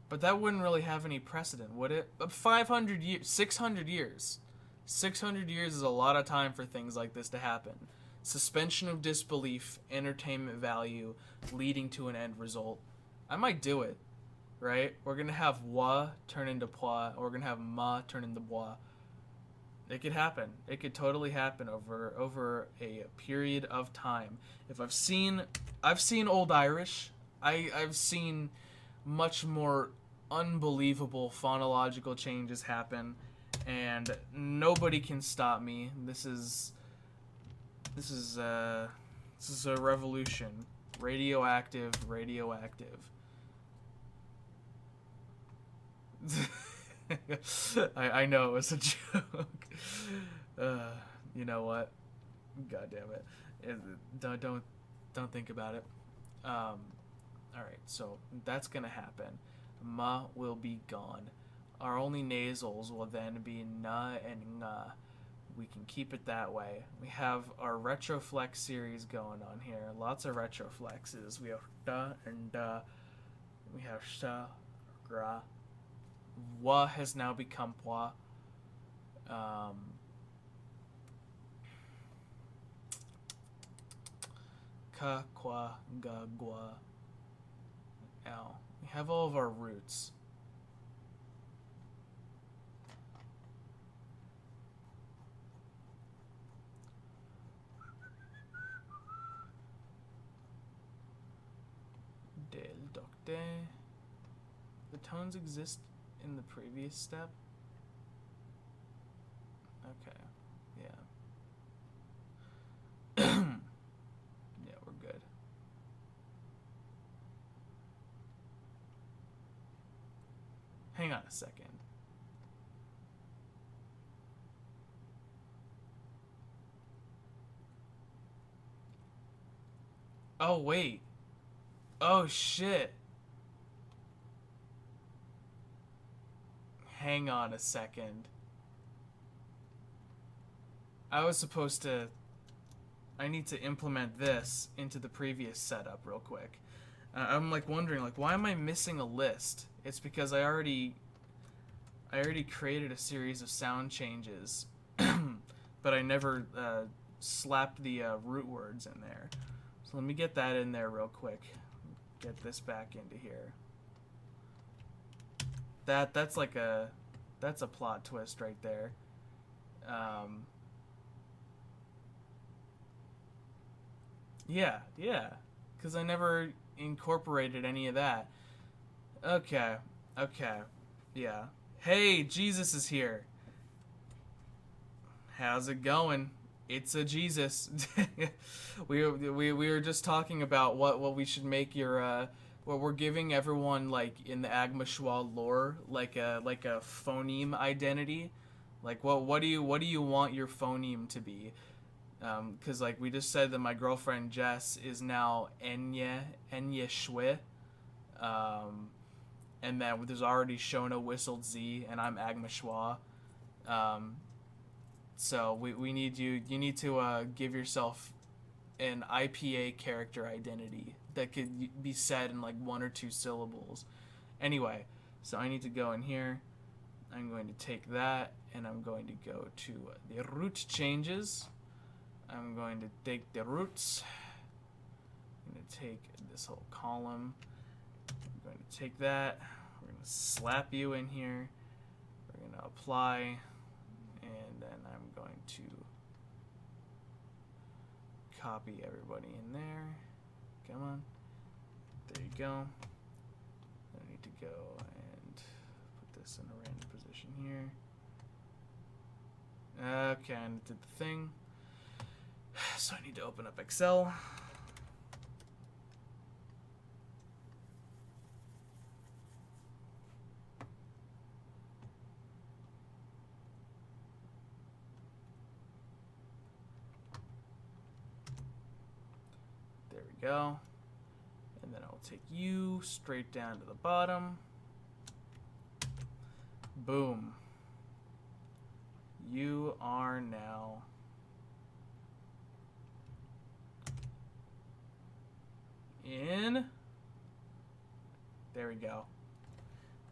But that wouldn't really have any precedent, would it? 500 years, 600 years. 600 years is a lot of time for things like this to happen. Suspension of disbelief, entertainment value, leading to an end result. I might do it. Right? We're going to have wa turn into poi, or we're going to have ma turn into bois. It could happen. It could totally happen over a period of time. If I've seen Old Irish. I've seen much more unbelievable phonological changes happen, and nobody can stop me. This is a revolution. Radioactive. I know it was a joke. You know what? God damn it. Don't think about it. All right, so that's gonna happen. Ma will be gone. Our only nasals will then be na and nga. We can keep it that way. We have our retroflex series going on here. Lots of retroflexes. We have da and da. We have sha, gra. Wa has now become pwa. Ka, qua, ga, gua. Ow. We have all of our roots. Del docte. The tones exist in the previous step? Okay. Yeah. Yeah, we're good. Hang on a second. Oh, wait. Oh, shit. Hang on a second. I was supposed to... I need to implement this into the previous setup real quick. I'm like wondering, like, why am I missing a list? It's because I already created a series of sound changes, but I never slapped the root words in there. So let me get that in there real quick. Get this back into here. That's a plot twist right there. Yeah, yeah. Because I never incorporated any of that. Okay, okay. Yeah. Hey, Jesus is here. How's it going? It's a Jesus. we were just talking about what we should make your what we're giving everyone like in the Agma Schwa lore like a phoneme identity. Like what do you want your phoneme to be? Because like we just said that my girlfriend Jess is now Enya Shwe. And then there's already Shona whistled Z, and I'm Agma Schwa. So we need you need to give yourself an IPA character identity that could be said in like 1 or 2 syllables. Anyway, so I need to go in here. I'm going to take that and I'm going to go to the root changes. I'm going to take the roots. I'm going to take this whole column. I'm going to take that. We're going to slap you in here. We're going to apply. And then I'm going to copy everybody in there. Come on. There you go. I need to go and put this in a random position here. Okay, and it did the thing. So I need to open up Excel. There we go. And then I'll take you straight down to the bottom. Boom. You are now in. There we go.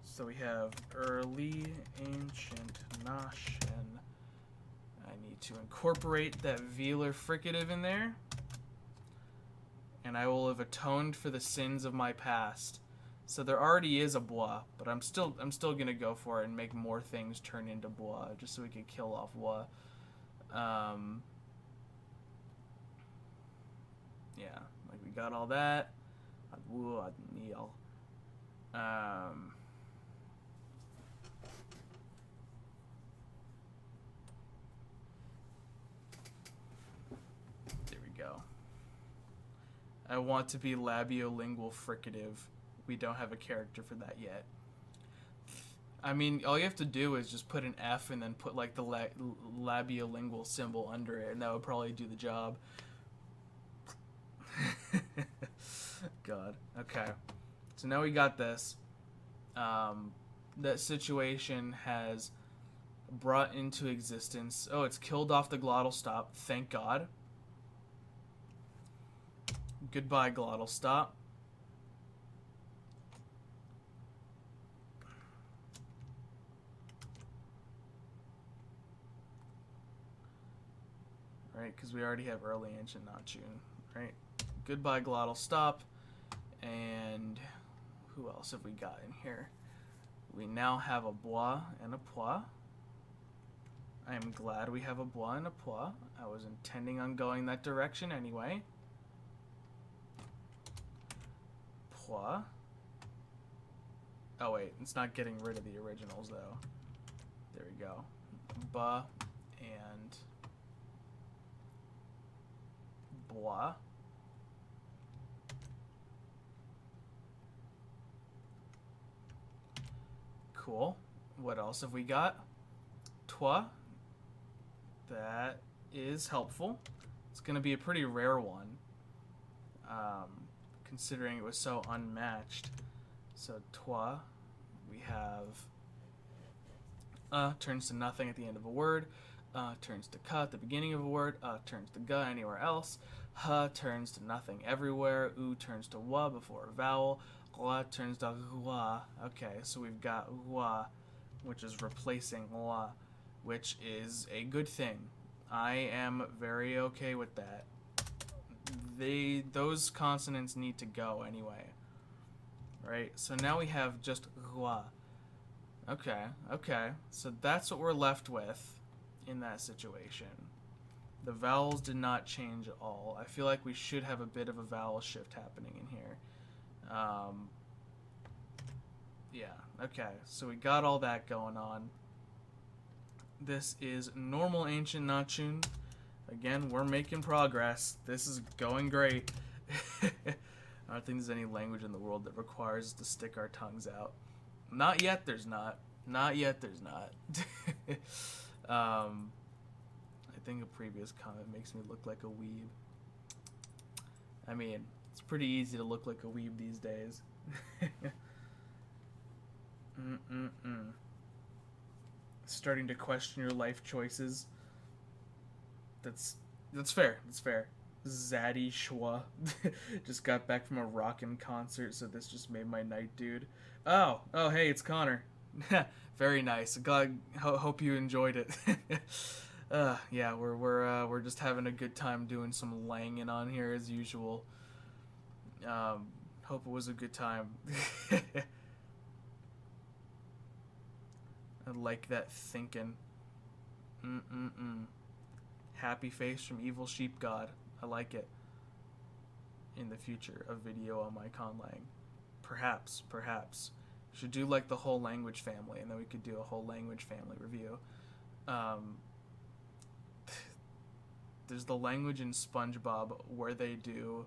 So we have early ancient Nosh, and I need to incorporate that velar fricative in there. And I will have atoned for the sins of my past. So there already is a bois, but I'm still gonna go for it and make more things turn into bois, just so we can kill off bois. Yeah, like we got all that. There we go. I want to be labiolingual fricative. We don't have a character for that yet. I mean, all you have to do is just put an F and then put like the labiolingual symbol under it, and that would probably do the job. God. Okay. So now we got this. That situation has brought into existence. Oh, it's killed off the glottal stop. Thank God. Goodbye, glottal stop. Right, because we already have early ancient, not June. Right. Goodbye, glottal stop. And who else have we got in here? We now have a bois and a pois. I am glad we have a bois and a pois. I was intending on going that direction anyway. Pois. Oh wait, it's not getting rid of the originals though. There we go. Ba and bois. Cool. What else have we got? Toi. That is helpful. It's going to be a pretty rare one, considering it was so unmatched. So toi, we have turns to nothing at the end of a word, turns to ka at the beginning of a word, turns to ga anywhere else, ha turns to nothing everywhere, u turns to wa before a vowel, la turns to rua. Okay, so we've got rua, which is replacing la, which is a good thing. I am very okay with that. Those consonants need to go anyway. Right? So now we have just rua. Okay, okay. So that's what we're left with in that situation. The vowels did not change at all. I feel like we should have a bit of a vowel shift happening in here. Yeah, okay, so we got all that going on. This is normal ancient Nachun. Again, we're making progress. This is going great. I don't think there's any language in the world that requires us to stick our tongues out. Not yet, there's not. Not yet, there's not. I think a previous comment makes me look like a weeb. I mean, it's pretty easy to look like a weeb these days. Starting to question your life choices. That's fair. That's fair. Zaddy Schwa. Just got back from a rockin' concert, so this just made my night, dude. Oh, hey, it's Connor. Very nice. Glad. Hope you enjoyed it. Yeah, we're just having a good time doing some Laŋing on here as usual. Hope it was a good time. I like that thinking. Happy face from Evil Sheep God. I like it. In the future, a video on my Conlang. Perhaps. Should do like the whole language family, and then we could do a whole language family review. There's the language in SpongeBob where they do.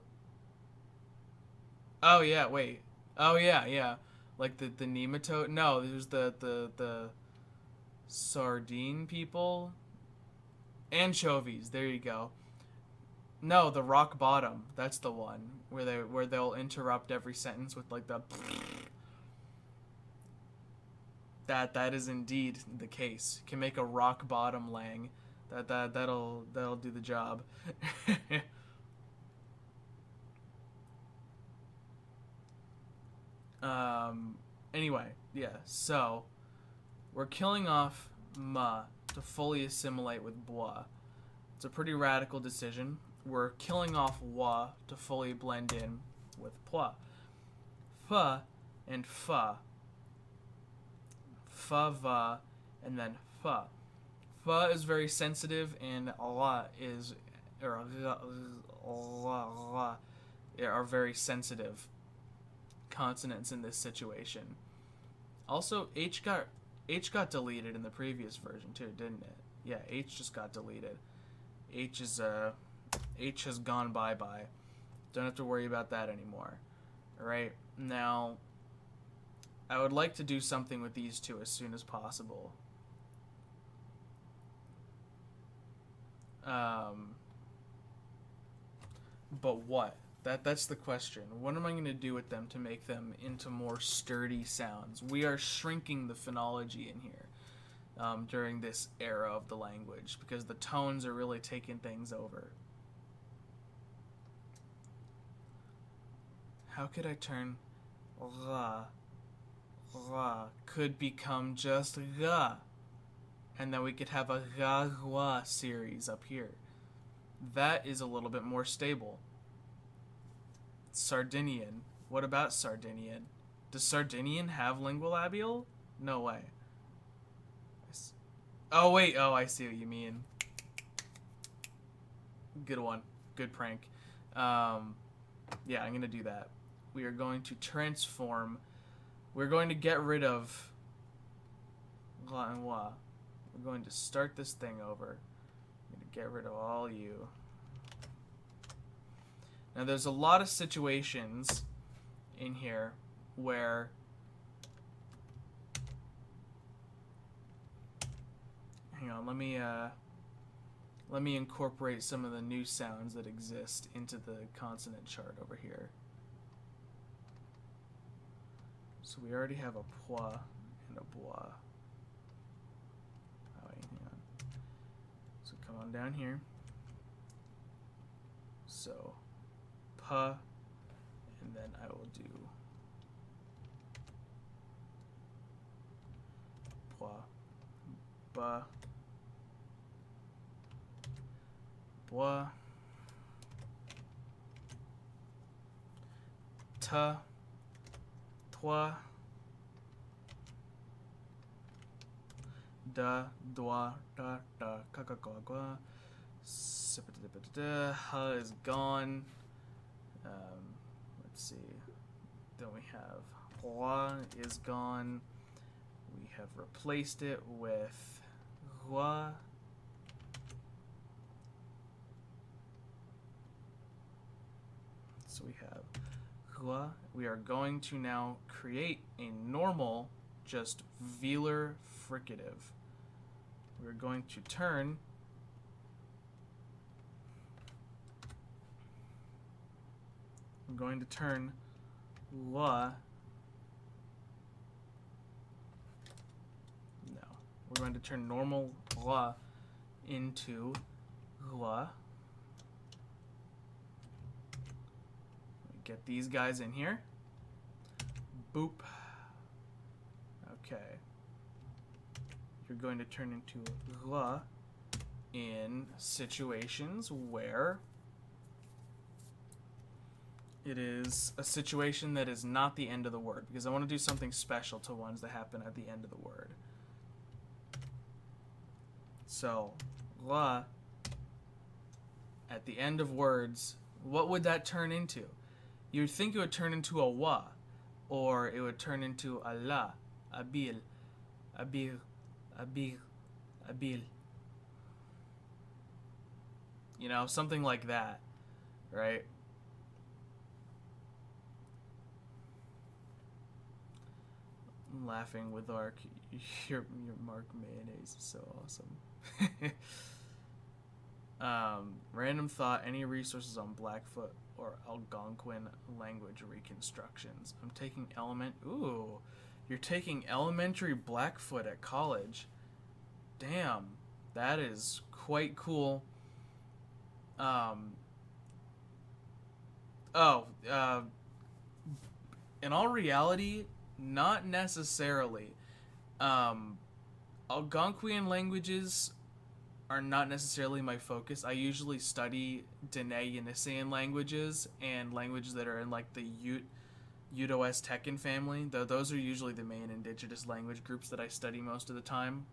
Oh yeah, wait. Oh yeah. Like the nematode. No, there's the sardine people. Anchovies. There you go. No, the rock bottom. That's the one where they'll interrupt every sentence with like the. That is indeed the case. Can make a rock bottom Lang. That'll do the job. Anyway, yeah. So we're killing off ma to fully assimilate with bois. It's a pretty radical decision. We're killing off wa to fully blend in with poi. Fa and fa. Fa, va, and then fa. Fa is very sensitive, and la is, are very sensitive consonants in this situation. Also, H got deleted in the previous version too, didn't it? Yeah, H just got deleted. H has gone bye-bye. Don't have to worry about that anymore. Alright, now I would like to do something with these two as soon as possible. But what? That's the question. What am I going to do with them to make them into more sturdy sounds? We are shrinking the phonology in here during this era of the language because the tones are really taking things over. How could I turn ra could become just ra, and then we could have a ra series up here. That is a little bit more stable. Sardinian. What about Sardinian? Does Sardinian have lingual labial? No way. Oh wait, I see what you mean. Good one. Good prank. Yeah, I'm gonna do that. We are going to transform. We're going to get rid of la and wa. We're going to start this thing over. I'm going to get rid of all you. Now there's a lot of situations in here where hang on, let me incorporate some of the new sounds that exist into the consonant chart over here. So we already have a poi and a bois. Oh wait, hang on. So come on down here. So pa, and then I will do poi, ba, bois, ta, toi, da, doa, da, da, ka, Ha is gone. Let's see. Then we have hua is gone. We have replaced it with hua. So we have hua. We are going to now create a normal, just velar fricative. We're going to turn la. No. We're going to turn normal la into la. Get these guys in here. Boop. Okay. You're going to turn into la in situations where it is a situation that is not the end of the word, because I want to do something special to ones that happen at the end of the word. So, la at the end of words, what would that turn into? You would think it would turn into a wa, or it would turn into a la, abil, abil, abil, abil. You know, something like that, right? I'm laughing with Ark. Your Mark mayonnaise is so awesome. Random thought, any resources on Blackfoot or Algonquin language reconstructions? I'm taking Ooh, you're taking elementary Blackfoot at college. Damn, that is quite cool. In all reality, not necessarily. Algonquian languages are not necessarily my focus. I usually study Dene-Yenissean languages and languages that are in like the Uto-Aztecan family. Though those are usually the main indigenous language groups that I study most of the time.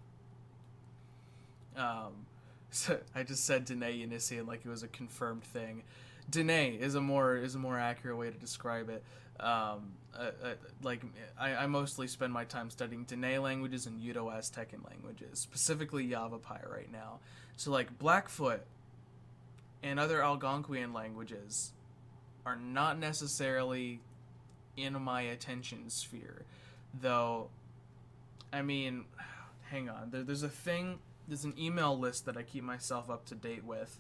So I just said Dene-Yenissean like it was a confirmed thing. Dene is a more accurate way to describe it. I mostly spend my time studying Dene languages and Uto-Aztecan languages, specifically Yavapai right now. So like Blackfoot and other Algonquian languages are not necessarily in my attention sphere, though. I mean, hang on. There's an email list that I keep myself up to date with.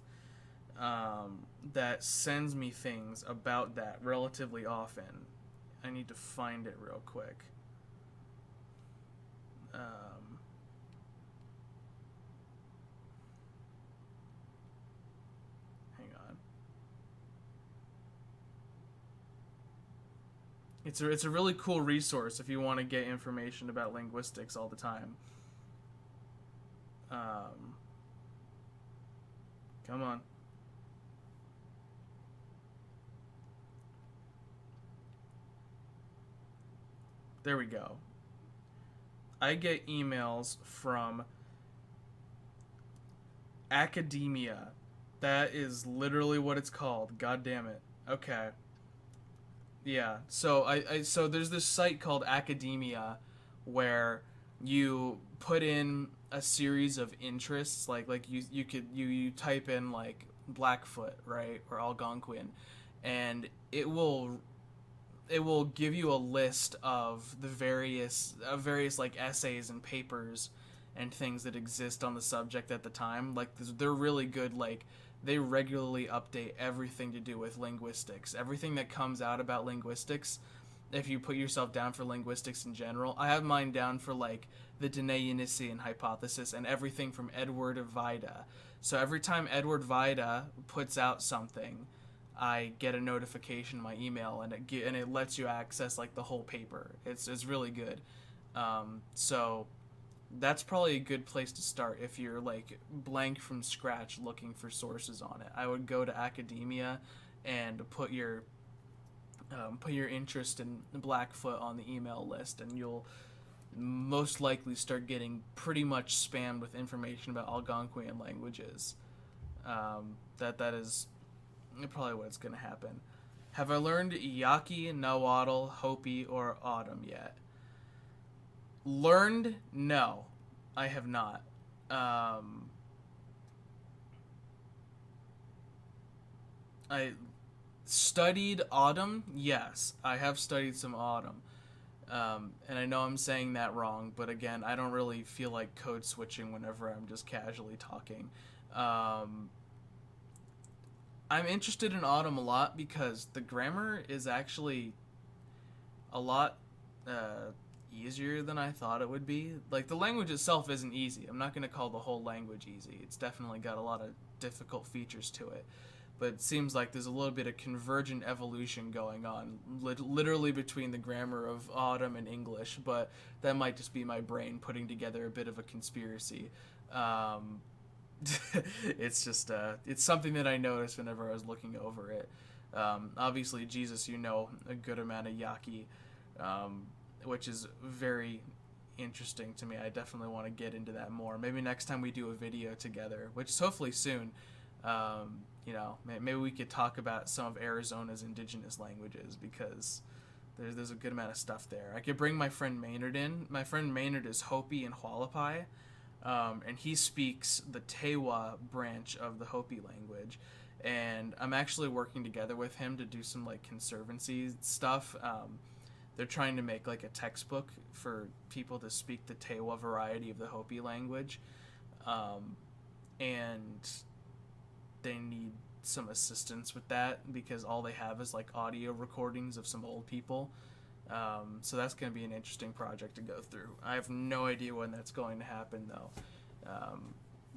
That sends me things about that relatively often. I need to find it real quick. Hang on. It's a really cool resource if you want to get information about linguistics all the time. Come on. There we go. I get emails from academia. That is literally what it's called. God damn it. Okay. Yeah. So so there's this site called Academia where you put in a series of interests, like you type in like Blackfoot, right, or Algonquin, and it will give you a list of the various like essays and papers and things that exist on the subject at the time. Like they're really good. Like they regularly update everything to do with linguistics, everything that comes out about linguistics. If you put yourself down for linguistics in general, I have mine down for like the Dene-Yenissean hypothesis and everything from Edward Vida. So every time Edward Vida puts out something, I get a notification in my email, and it lets you access like the whole paper. It's really good. So that's probably a good place to start if you're like blank from scratch looking for sources on it. I would go to Academia and put your interest in Blackfoot on the email list, and you'll most likely start getting pretty much spammed with information about Algonquian languages. That is probably what's going to happen. Have I learned Yaqui, Nahuatl, Hopi, or Autumn yet? Learned? No, I have not. I studied Autumn. Yes, I have studied some Autumn. And I know I'm saying that wrong, but again, I don't really feel like code switching whenever I'm just casually talking. I'm interested in Autumn a lot because the grammar is actually a lot easier than I thought it would be. Like, the language itself isn't easy. I'm not going to call the whole language easy. It's definitely got a lot of difficult features to it. But it seems like there's a little bit of convergent evolution going on, literally between the grammar of Autumn and English, but that might just be my brain putting together a bit of a conspiracy. It's just, it's something that I noticed whenever I was looking over it. Obviously, Jesus, you know a good amount of Yaqui, which is very interesting to me. I definitely want to get into that more. Maybe next time we do a video together, which is hopefully soon. You know, maybe we could talk about some of Arizona's indigenous languages, because there's a good amount of stuff there. I could bring my friend Maynard in. My friend Maynard is Hopi and Hualapai, and he speaks the Tewa branch of the Hopi language. And I'm actually working together with him to do some like conservancy stuff. They're trying to make like a textbook for people to speak the Tewa variety of the Hopi language, and they need some assistance with that because all they have is like audio recordings of some old people. So that's going to be an interesting project to go through. I have no idea when that's going to happen, though.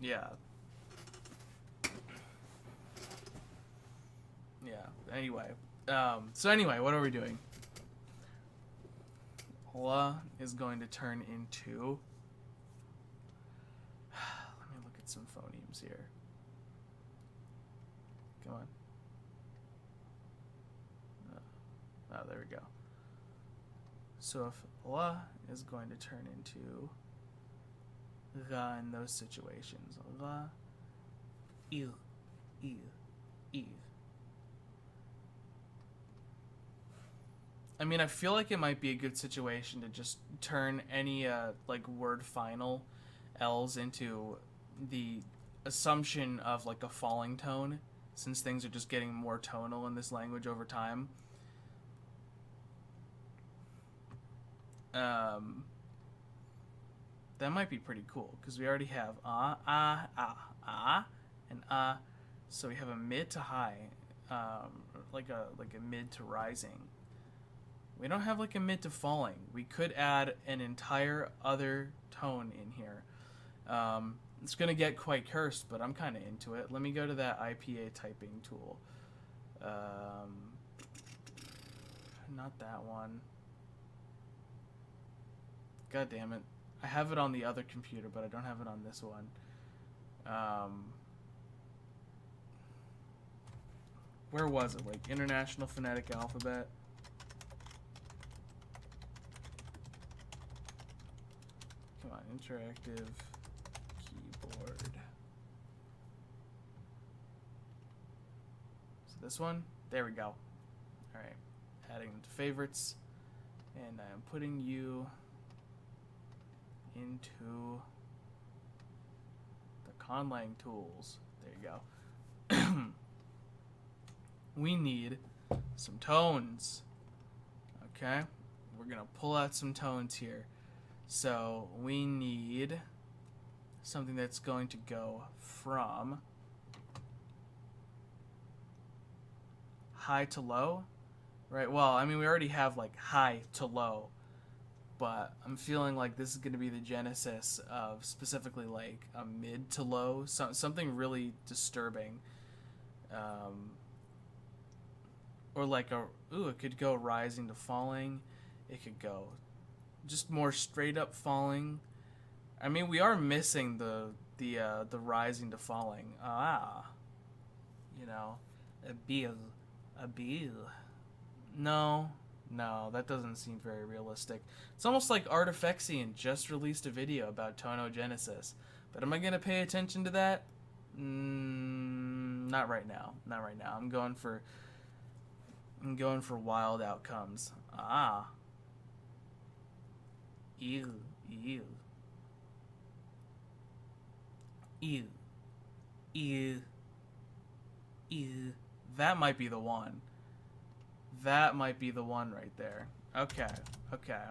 Yeah. Anyway. So anyway, what are we doing? La is going to turn into... Let me look at some phonemes here. Come on. Oh, there we go. So if la is going to turn into ra in those situations, ra, il, il. I mean, I feel like it might be a good situation to just turn any like word final L's into the assumption of like a falling tone, since things are just getting more tonal in this language over time. That might be pretty cool, because we already have and so we have a mid to high, like a mid to rising. We don't have like a mid to falling. We could add an entire other tone in here. It's gonna get quite cursed, but I'm kind of into it. Let me go to that IPA typing tool. Not that one. God damn it. I have it on the other computer, but I don't have it on this one. Where was it? Like International Phonetic Alphabet? Come on, interactive keyboard. So this one? There we go. Alright. Adding them to favorites. And I am putting you into the Conlang tools. There you go. We need some tones. Okay? We're gonna pull out some tones here. So we need something that's going to go from high to low. Right? Well, I mean, we already have like high to low, but I'm feeling like this is going to be the genesis of specifically like a mid to low, something really disturbing. Or like it could go rising to falling. It could go just more straight up falling. I mean, we are missing the rising to falling. You know, a bill. No, No, that doesn't seem very realistic. It's almost like Artifexian just released a video about tonogenesis. But am I going to pay attention to that? Not right now. Not right now. I'm going for wild outcomes. Ah. Ew. Ew. Ew. Ew. Ew. That might be the one. That might be the one right there. Okay. Okay.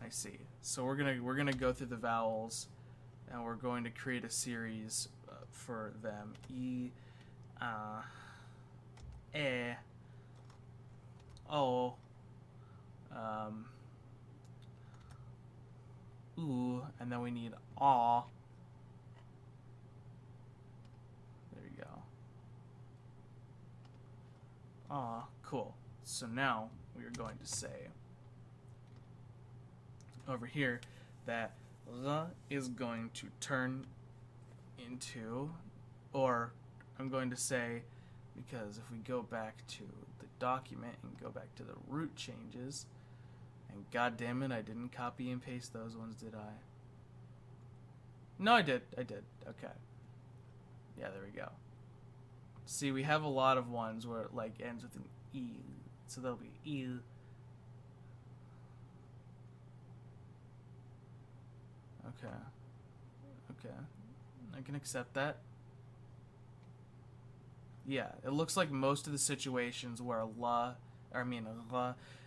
I see. So we're gonna go through the vowels, and we're going to create a series for them. E, E, O, oo, and then we need aw. There you go. Aw, cool. So now we are going to say over here that the is going to turn into, or I'm going to say, because if we go back to the document and go back to the root changes, and god damn it, I didn't copy and paste those ones, did I? No, I did. Okay. Yeah, there we go. See, we have a lot of ones where it like ends with an E, so that'll be E. Okay. Okay. I can accept that. Yeah, it looks like most of the situations where la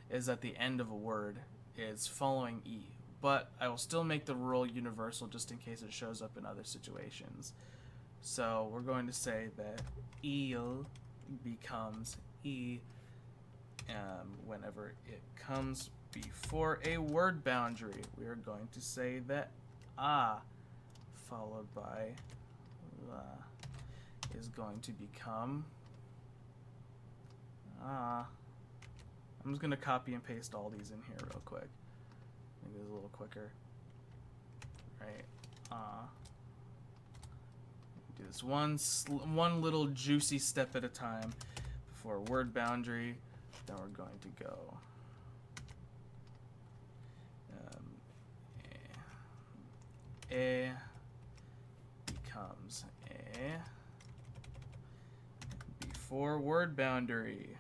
is at the end of a word is following E. But I will still make the rule universal just in case it shows up in other situations. So we're going to say that eel becomes E whenever it comes before a word boundary. We are going to say that ah followed by la is going to become ah. I'm just going to copy and paste all these in here real quick. Make this a little quicker. Right. Do this one little juicy step at a time before word boundary. Then we're going to go a becomes a before word boundary.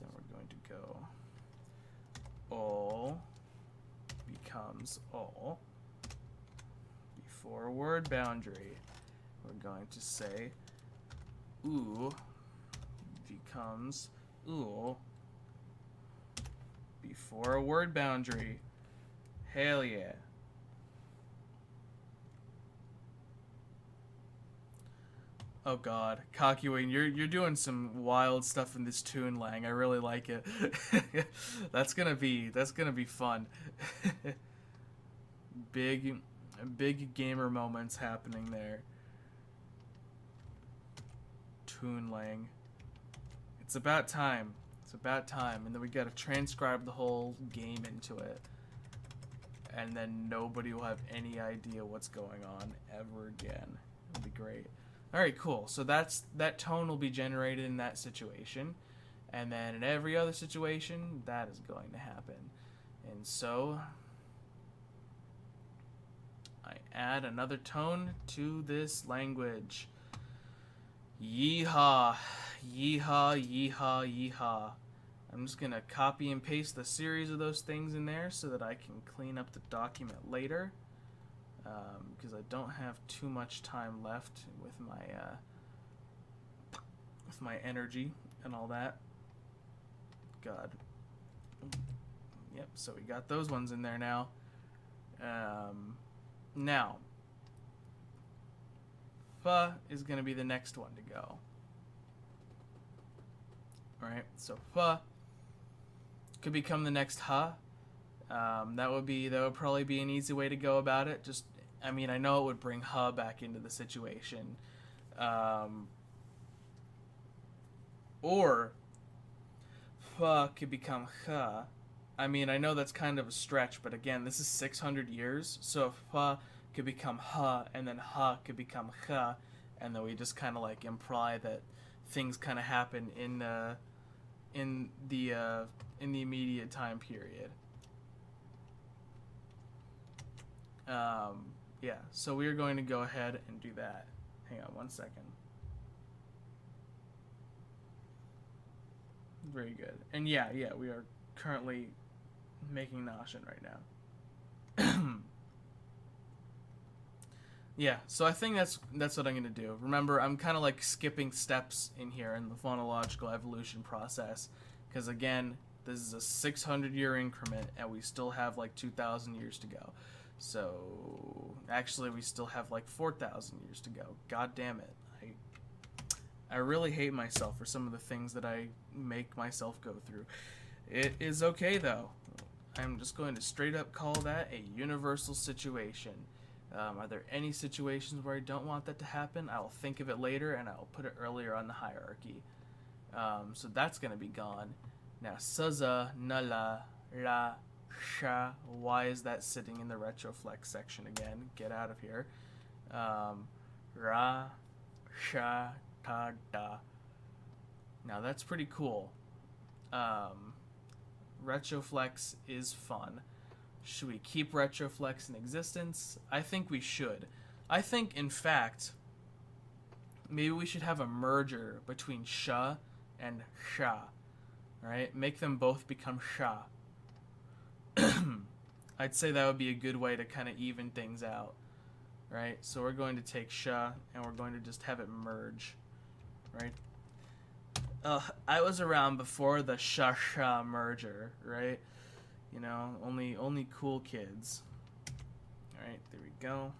Then we're going to go o becomes o before word boundary. We're going to say oo becomes oo before a word boundary. Hell yeah. Oh god, Kakuin, you're doing some wild stuff in this tune, Lang. I really like it. That's gonna be fun. Big gamer moments happening there. Tune Lang. It's about time. It's about time, and then we gotta transcribe the whole game into it. And then nobody will have any idea what's going on ever again. It'll be great. Alright, cool. So that tone will be generated in that situation. And then in every other situation, that is going to happen. And so I add another tone to this language. Yeehaw. Yeehaw, yeehaw, yeehaw. I'm just going to copy and paste the series of those things in there so that I can clean up the document later. Because I don't have too much time left with my energy and all that. God. Yep, so we got those ones in there now. Now, fa is going to be the next one to go. Alright, so fa could become the next ha. That would probably be an easy way to go about it. Just, I mean, I know it would bring ha back into the situation. Or fa could become ha. I mean, I know that's kind of a stretch, but again, this is 600 years, so fa could become ha, and then ha could become ha, and then we just kind of like imply that things kind of happen in the immediate time period. Yeah, so we are going to go ahead and do that. Hang on one second. Very good. And yeah, we are currently making Noshin right now. Yeah, so I think that's what I'm gonna do. Remember, I'm kind of like skipping steps in here in the phonological evolution process, because again, this is a 600-year increment, and we still have like 2,000 years to go. So actually, we still have like 4,000 years to go. God damn it! I really hate myself for some of the things that I make myself go through. It is okay though. I'm just going to straight up call that a universal situation. Are there any situations where I don't want that to happen? I will think of it later and I will put it earlier on the hierarchy. So that's going to be gone. Now, saza, nala, la, sha. Why is that sitting in the retroflex section again? Get out of here. Ra, sha, ta, da. Now, that's pretty cool. Retroflex is fun. Should we keep retroflex in existence? I think we should. I think, in fact, maybe we should have a merger between sha and sha. Right? Make them both become sha. I'd say that would be a good way to kind of even things out. Right? So we're going to take sha and we're going to just have it merge. Right? I was around before the sha-sha merger, right? You know, only cool kids. Alright, there we go.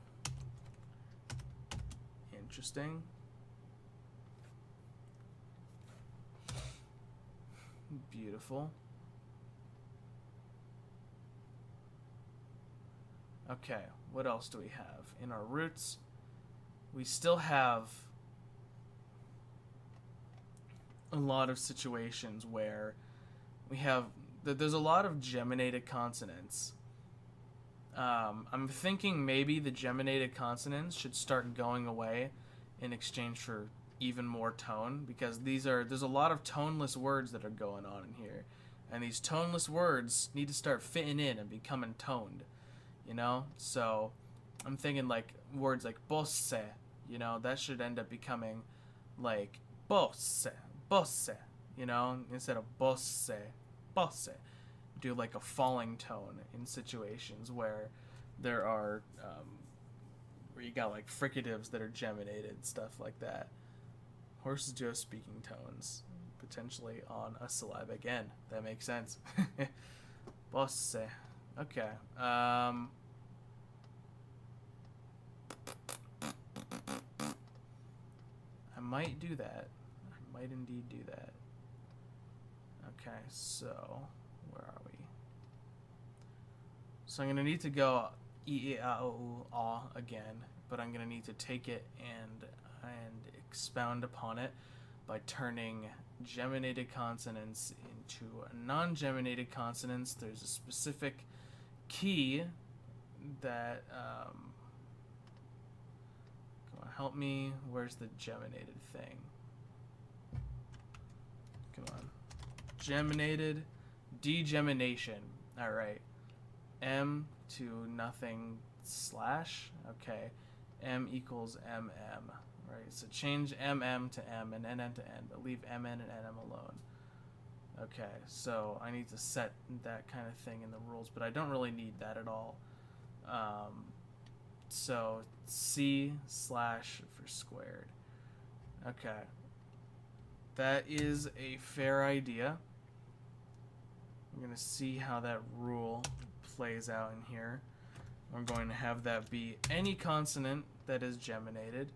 Interesting. Beautiful. Okay, what else do we have? In our roots, we still have a lot of situations where we have there's a lot of geminated consonants. I'm thinking maybe the geminated consonants should start going away in exchange for even more tone, because there's a lot of toneless words that are going on in here, and these toneless words need to start fitting in and becoming toned, you know? So I'm thinking like words like bosse, you know, that should end up becoming like bosse, you know, instead of bosse. Do like a falling tone in situations where there are where you got like fricatives that are geminated, stuff like that. Horses do have speaking tones, potentially on a syllabic end. That makes sense. Bosse. Okay. I might do that. I might indeed do that. Okay, so where are we? So I'm gonna need to go e-a-o-u-ah again, but I'm gonna need to take it and expound upon it by turning geminated consonants into non-geminated consonants. There's a specific key that come on, help me. Where's the geminated thing? Come on. Geminated, degemination. All right. M to nothing slash. Okay. M equals MM. Right. So change MM to M and NN to N, but leave MN and NM alone. Okay. So I need to set that kind of thing in the rules, but I don't really need that at all. So C slash for squared. Okay. That is a fair idea. I'm going to see how that rule plays out in here. We're going to have that be any consonant that is geminated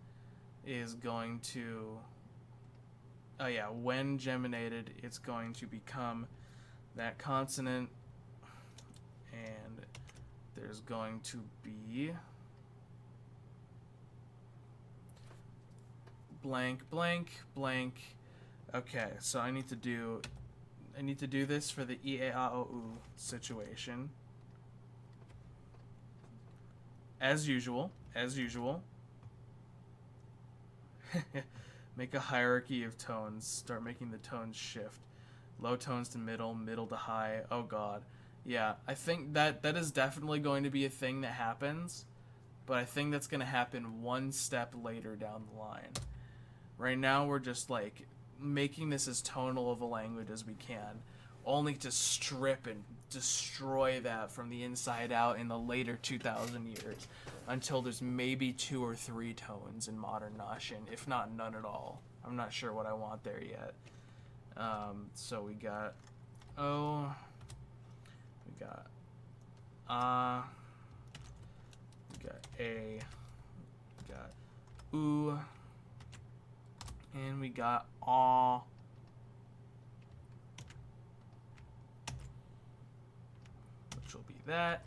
is going to, when geminated, it's going to become that consonant, and there's going to be blank, blank, blank. Okay, so I need to do this for the e-a-o-u situation. As usual. Make a hierarchy of tones. Start making the tones shift. low tones to middle, middle to high. Oh god. Yeah, I think that is definitely going to be a thing that happens, but I think that's going to happen one step later down the line. Right now we're just like making this as tonal of a language as we can, only to strip and destroy that from the inside out in the later 2000 years until there's maybe 2 or 3 tones in modern Noshin, if not none at all. I'm not sure what I want there yet. So we got O, we got we got A, we got Oo, and we got Aw. Which will be that.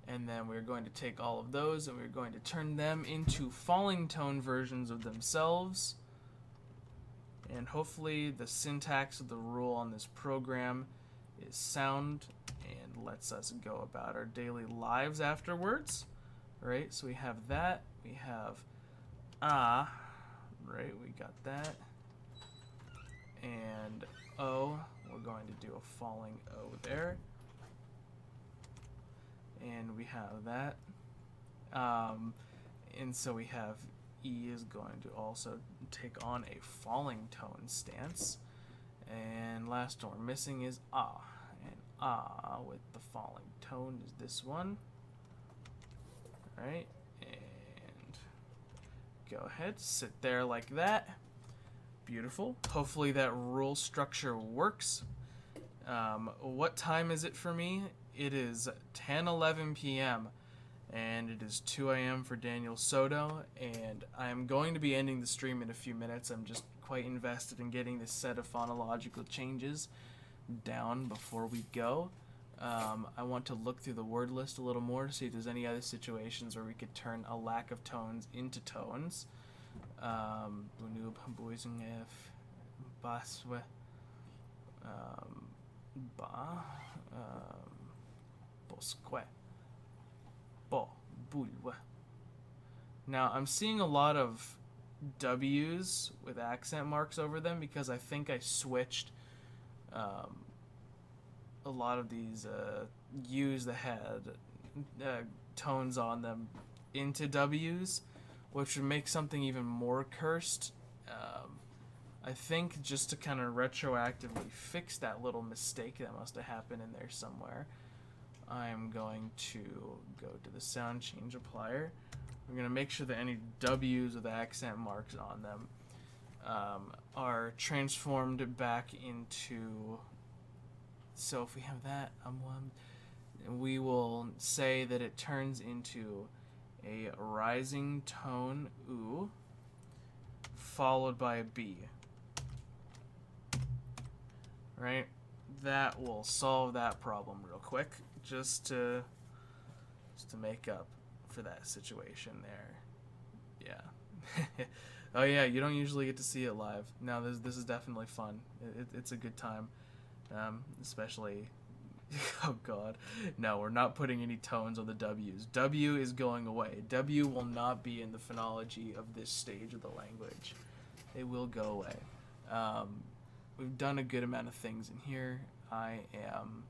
And then we're going to take all of those and we're going to turn them into falling tone versions of themselves. And hopefully the syntax of the rule on this program is sound and lets us go about our daily lives afterwards. Right, so we have that. We have right, we got that. And O, we're going to do a falling O there. And we have that. And so we have E is going to also take on a falling tone stance. And last one we're missing is Ah. And Ah with the falling tone is this one. Alright, and go ahead, sit there like that. Beautiful. Hopefully that rule structure works. What time is it for me? It is 10:11 p.m. and it is 2 a.m. for Daniel Soto, and I am going to be ending the stream in a few minutes. I'm just quite invested in getting this set of phonological changes down before we go. I want to look through the word list a little more to see if there's any other situations where we could turn a lack of tones into tones. Bunub, Buizengef, Baswe, Ba, Bosque, Bo, Bulwe. Now, I'm seeing a lot of W's with accent marks over them because I think I switched a lot of these U's that had tones on them into W's, which would make something even more cursed. I think just to kind of retroactively fix that little mistake that must have happened in there somewhere, I'm going to go to the sound change applier. We're going to make sure that any W's with accent marks on them are transformed back into... So if we have that, we will say that it turns into a rising tone oo followed by a B. Right? That will solve that problem real quick, just to make up for that situation there. Yeah. Oh yeah, you don't usually get to see it live. Now this is definitely fun. It's a good time. Especially, oh god, no, we're not putting any tones on the W's. W is going away. W will not be in the phonology of this stage of the language. It will go away. We've done a good amount of things in here. I'm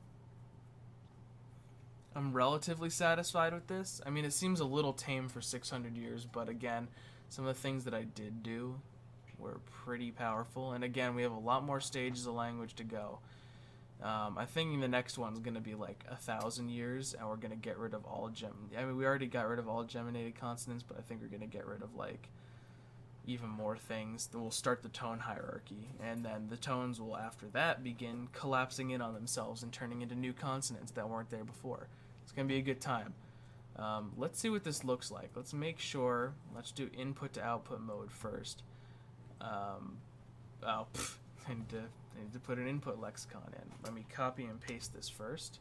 relatively satisfied with this. I mean, it seems a little tame for 600 years, but again, some of the things that I did do were pretty powerful. And again, we have a lot more stages of language to go. I think the next one's going to be like 1,000 years, and we're going to get rid of all we already got rid of all geminated consonants, but I think we're going to get rid of like even more things. Then we'll start the tone hierarchy, and then the tones will after that begin collapsing in on themselves and turning into new consonants that weren't there before. It's going to be a good time. Let's see what this looks like. Let's make sure, let's do input to output mode first. I need to put an input lexicon in. Let me copy and paste this first.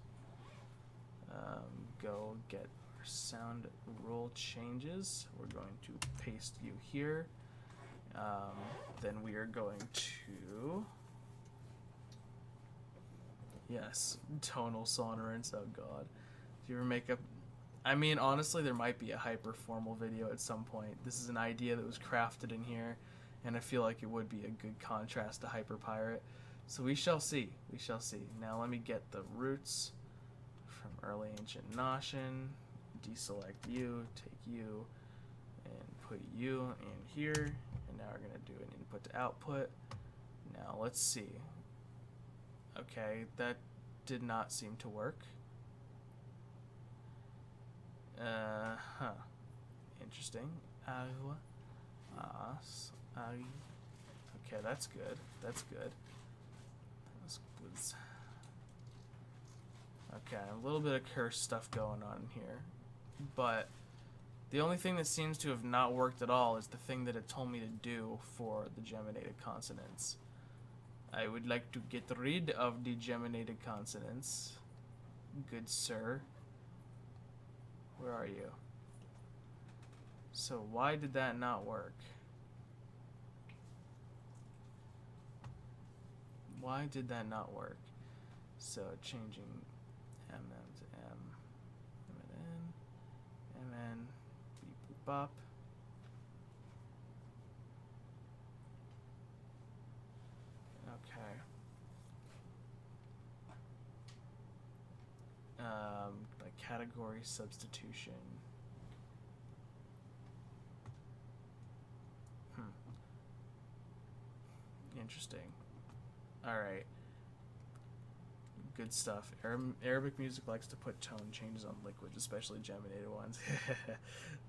Go get our sound rule changes. We're going to paste you here. Then we are going to... Yes, tonal sonorants, oh god. Do you ever make up... I mean, honestly, there might be a hyper-formal video at some point. This is an idea that was crafted in here, and I feel like it would be a good contrast to Hyper Pirate. So we shall see. We shall see. Now let me get the roots from early ancient Noshin. Deselect you, take you, and put you in here. And now we're going to do an input to output. Now let's see. Okay, that did not seem to work. Interesting. Okay, that's good. That's good. Okay, a little bit of curse stuff going on here. But the only thing that seems to have not worked at all is the thing that it told me to do for the geminated consonants. I would like to get rid of the geminated consonants. Good sir. Where are you? So why did that not work? Why did that not work? So changing M to M, M and N, M N, beep boop bop. Okay. Like category substitution. Interesting. Alright. Good stuff. Arabic music likes to put tone changes on liquids, especially geminated ones.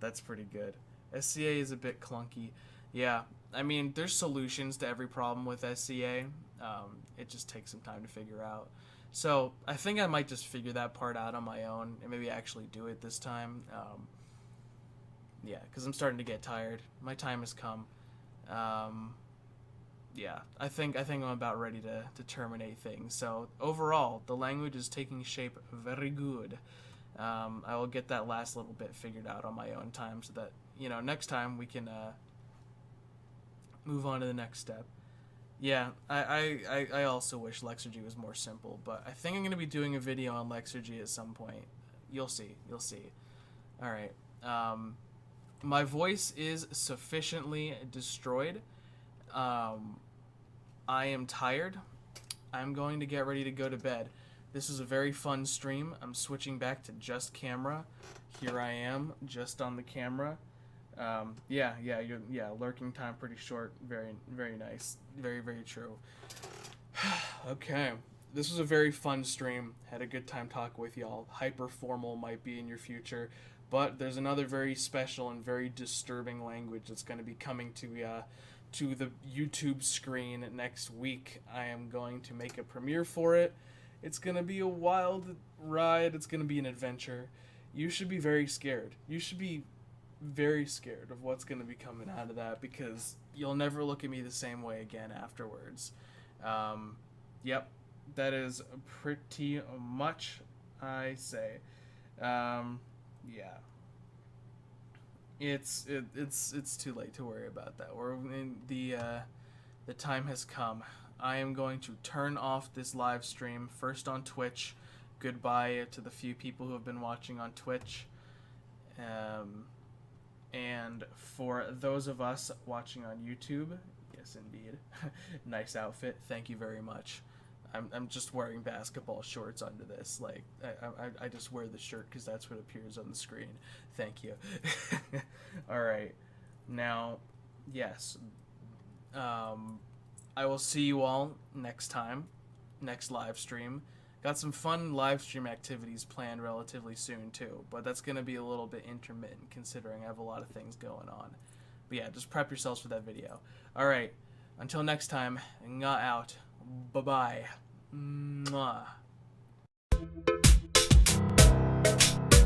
That's pretty good. SCA is a bit clunky. Yeah, I mean, there's solutions to every problem with SCA. It just takes some time to figure out. So I think I might just figure that part out on my own and maybe actually do it this time. Yeah, because I'm starting to get tired. My time has come. Yeah, I think I'm about ready to terminate things. So overall, the language is taking shape very good. I will get that last little bit figured out on my own time so that, you know, next time we can move on to the next step. Yeah, I also wish Lexergy was more simple, but I think I'm going to be doing a video on Lexergy at some point. You'll see. You'll see. All right. My voice is sufficiently destroyed. I am tired. I'm going to get ready to go to bed. This was a very fun stream. I'm switching back to just camera. Here I am, just on the camera. Yeah, lurking time pretty short. Very, very nice. Very, very true. Okay. This was a very fun stream. Had a good time talking with y'all. Hyper formal might be in your future, but there's another very special and very disturbing language that's going to be coming to the YouTube screen next week. I am going to make a premiere for it. It's going to be a wild ride. It's going to be an adventure. You should be very scared. You should be very scared of what's going to be coming out of that because you'll never look at me the same way again afterwards. Yep, that is pretty much I say. Yeah. It's too late to worry about that. We're in the time has come. I am going to turn off this live stream first on Twitch. Goodbye to the few people who have been watching on Twitch. And for those of us watching on YouTube, yes indeed, nice outfit. Thank you very much. I'm just wearing basketball shorts under this. Like I just wear the shirt because that's what appears on the screen. Thank you. All right, now, yes. I will see you all next time, next live stream. Got some fun live stream activities planned relatively soon too, but that's gonna be a little bit intermittent considering I have a lot of things going on. But yeah, just prep yourselves for that video. All right, until next time, nga out. Bye-bye. Mwah.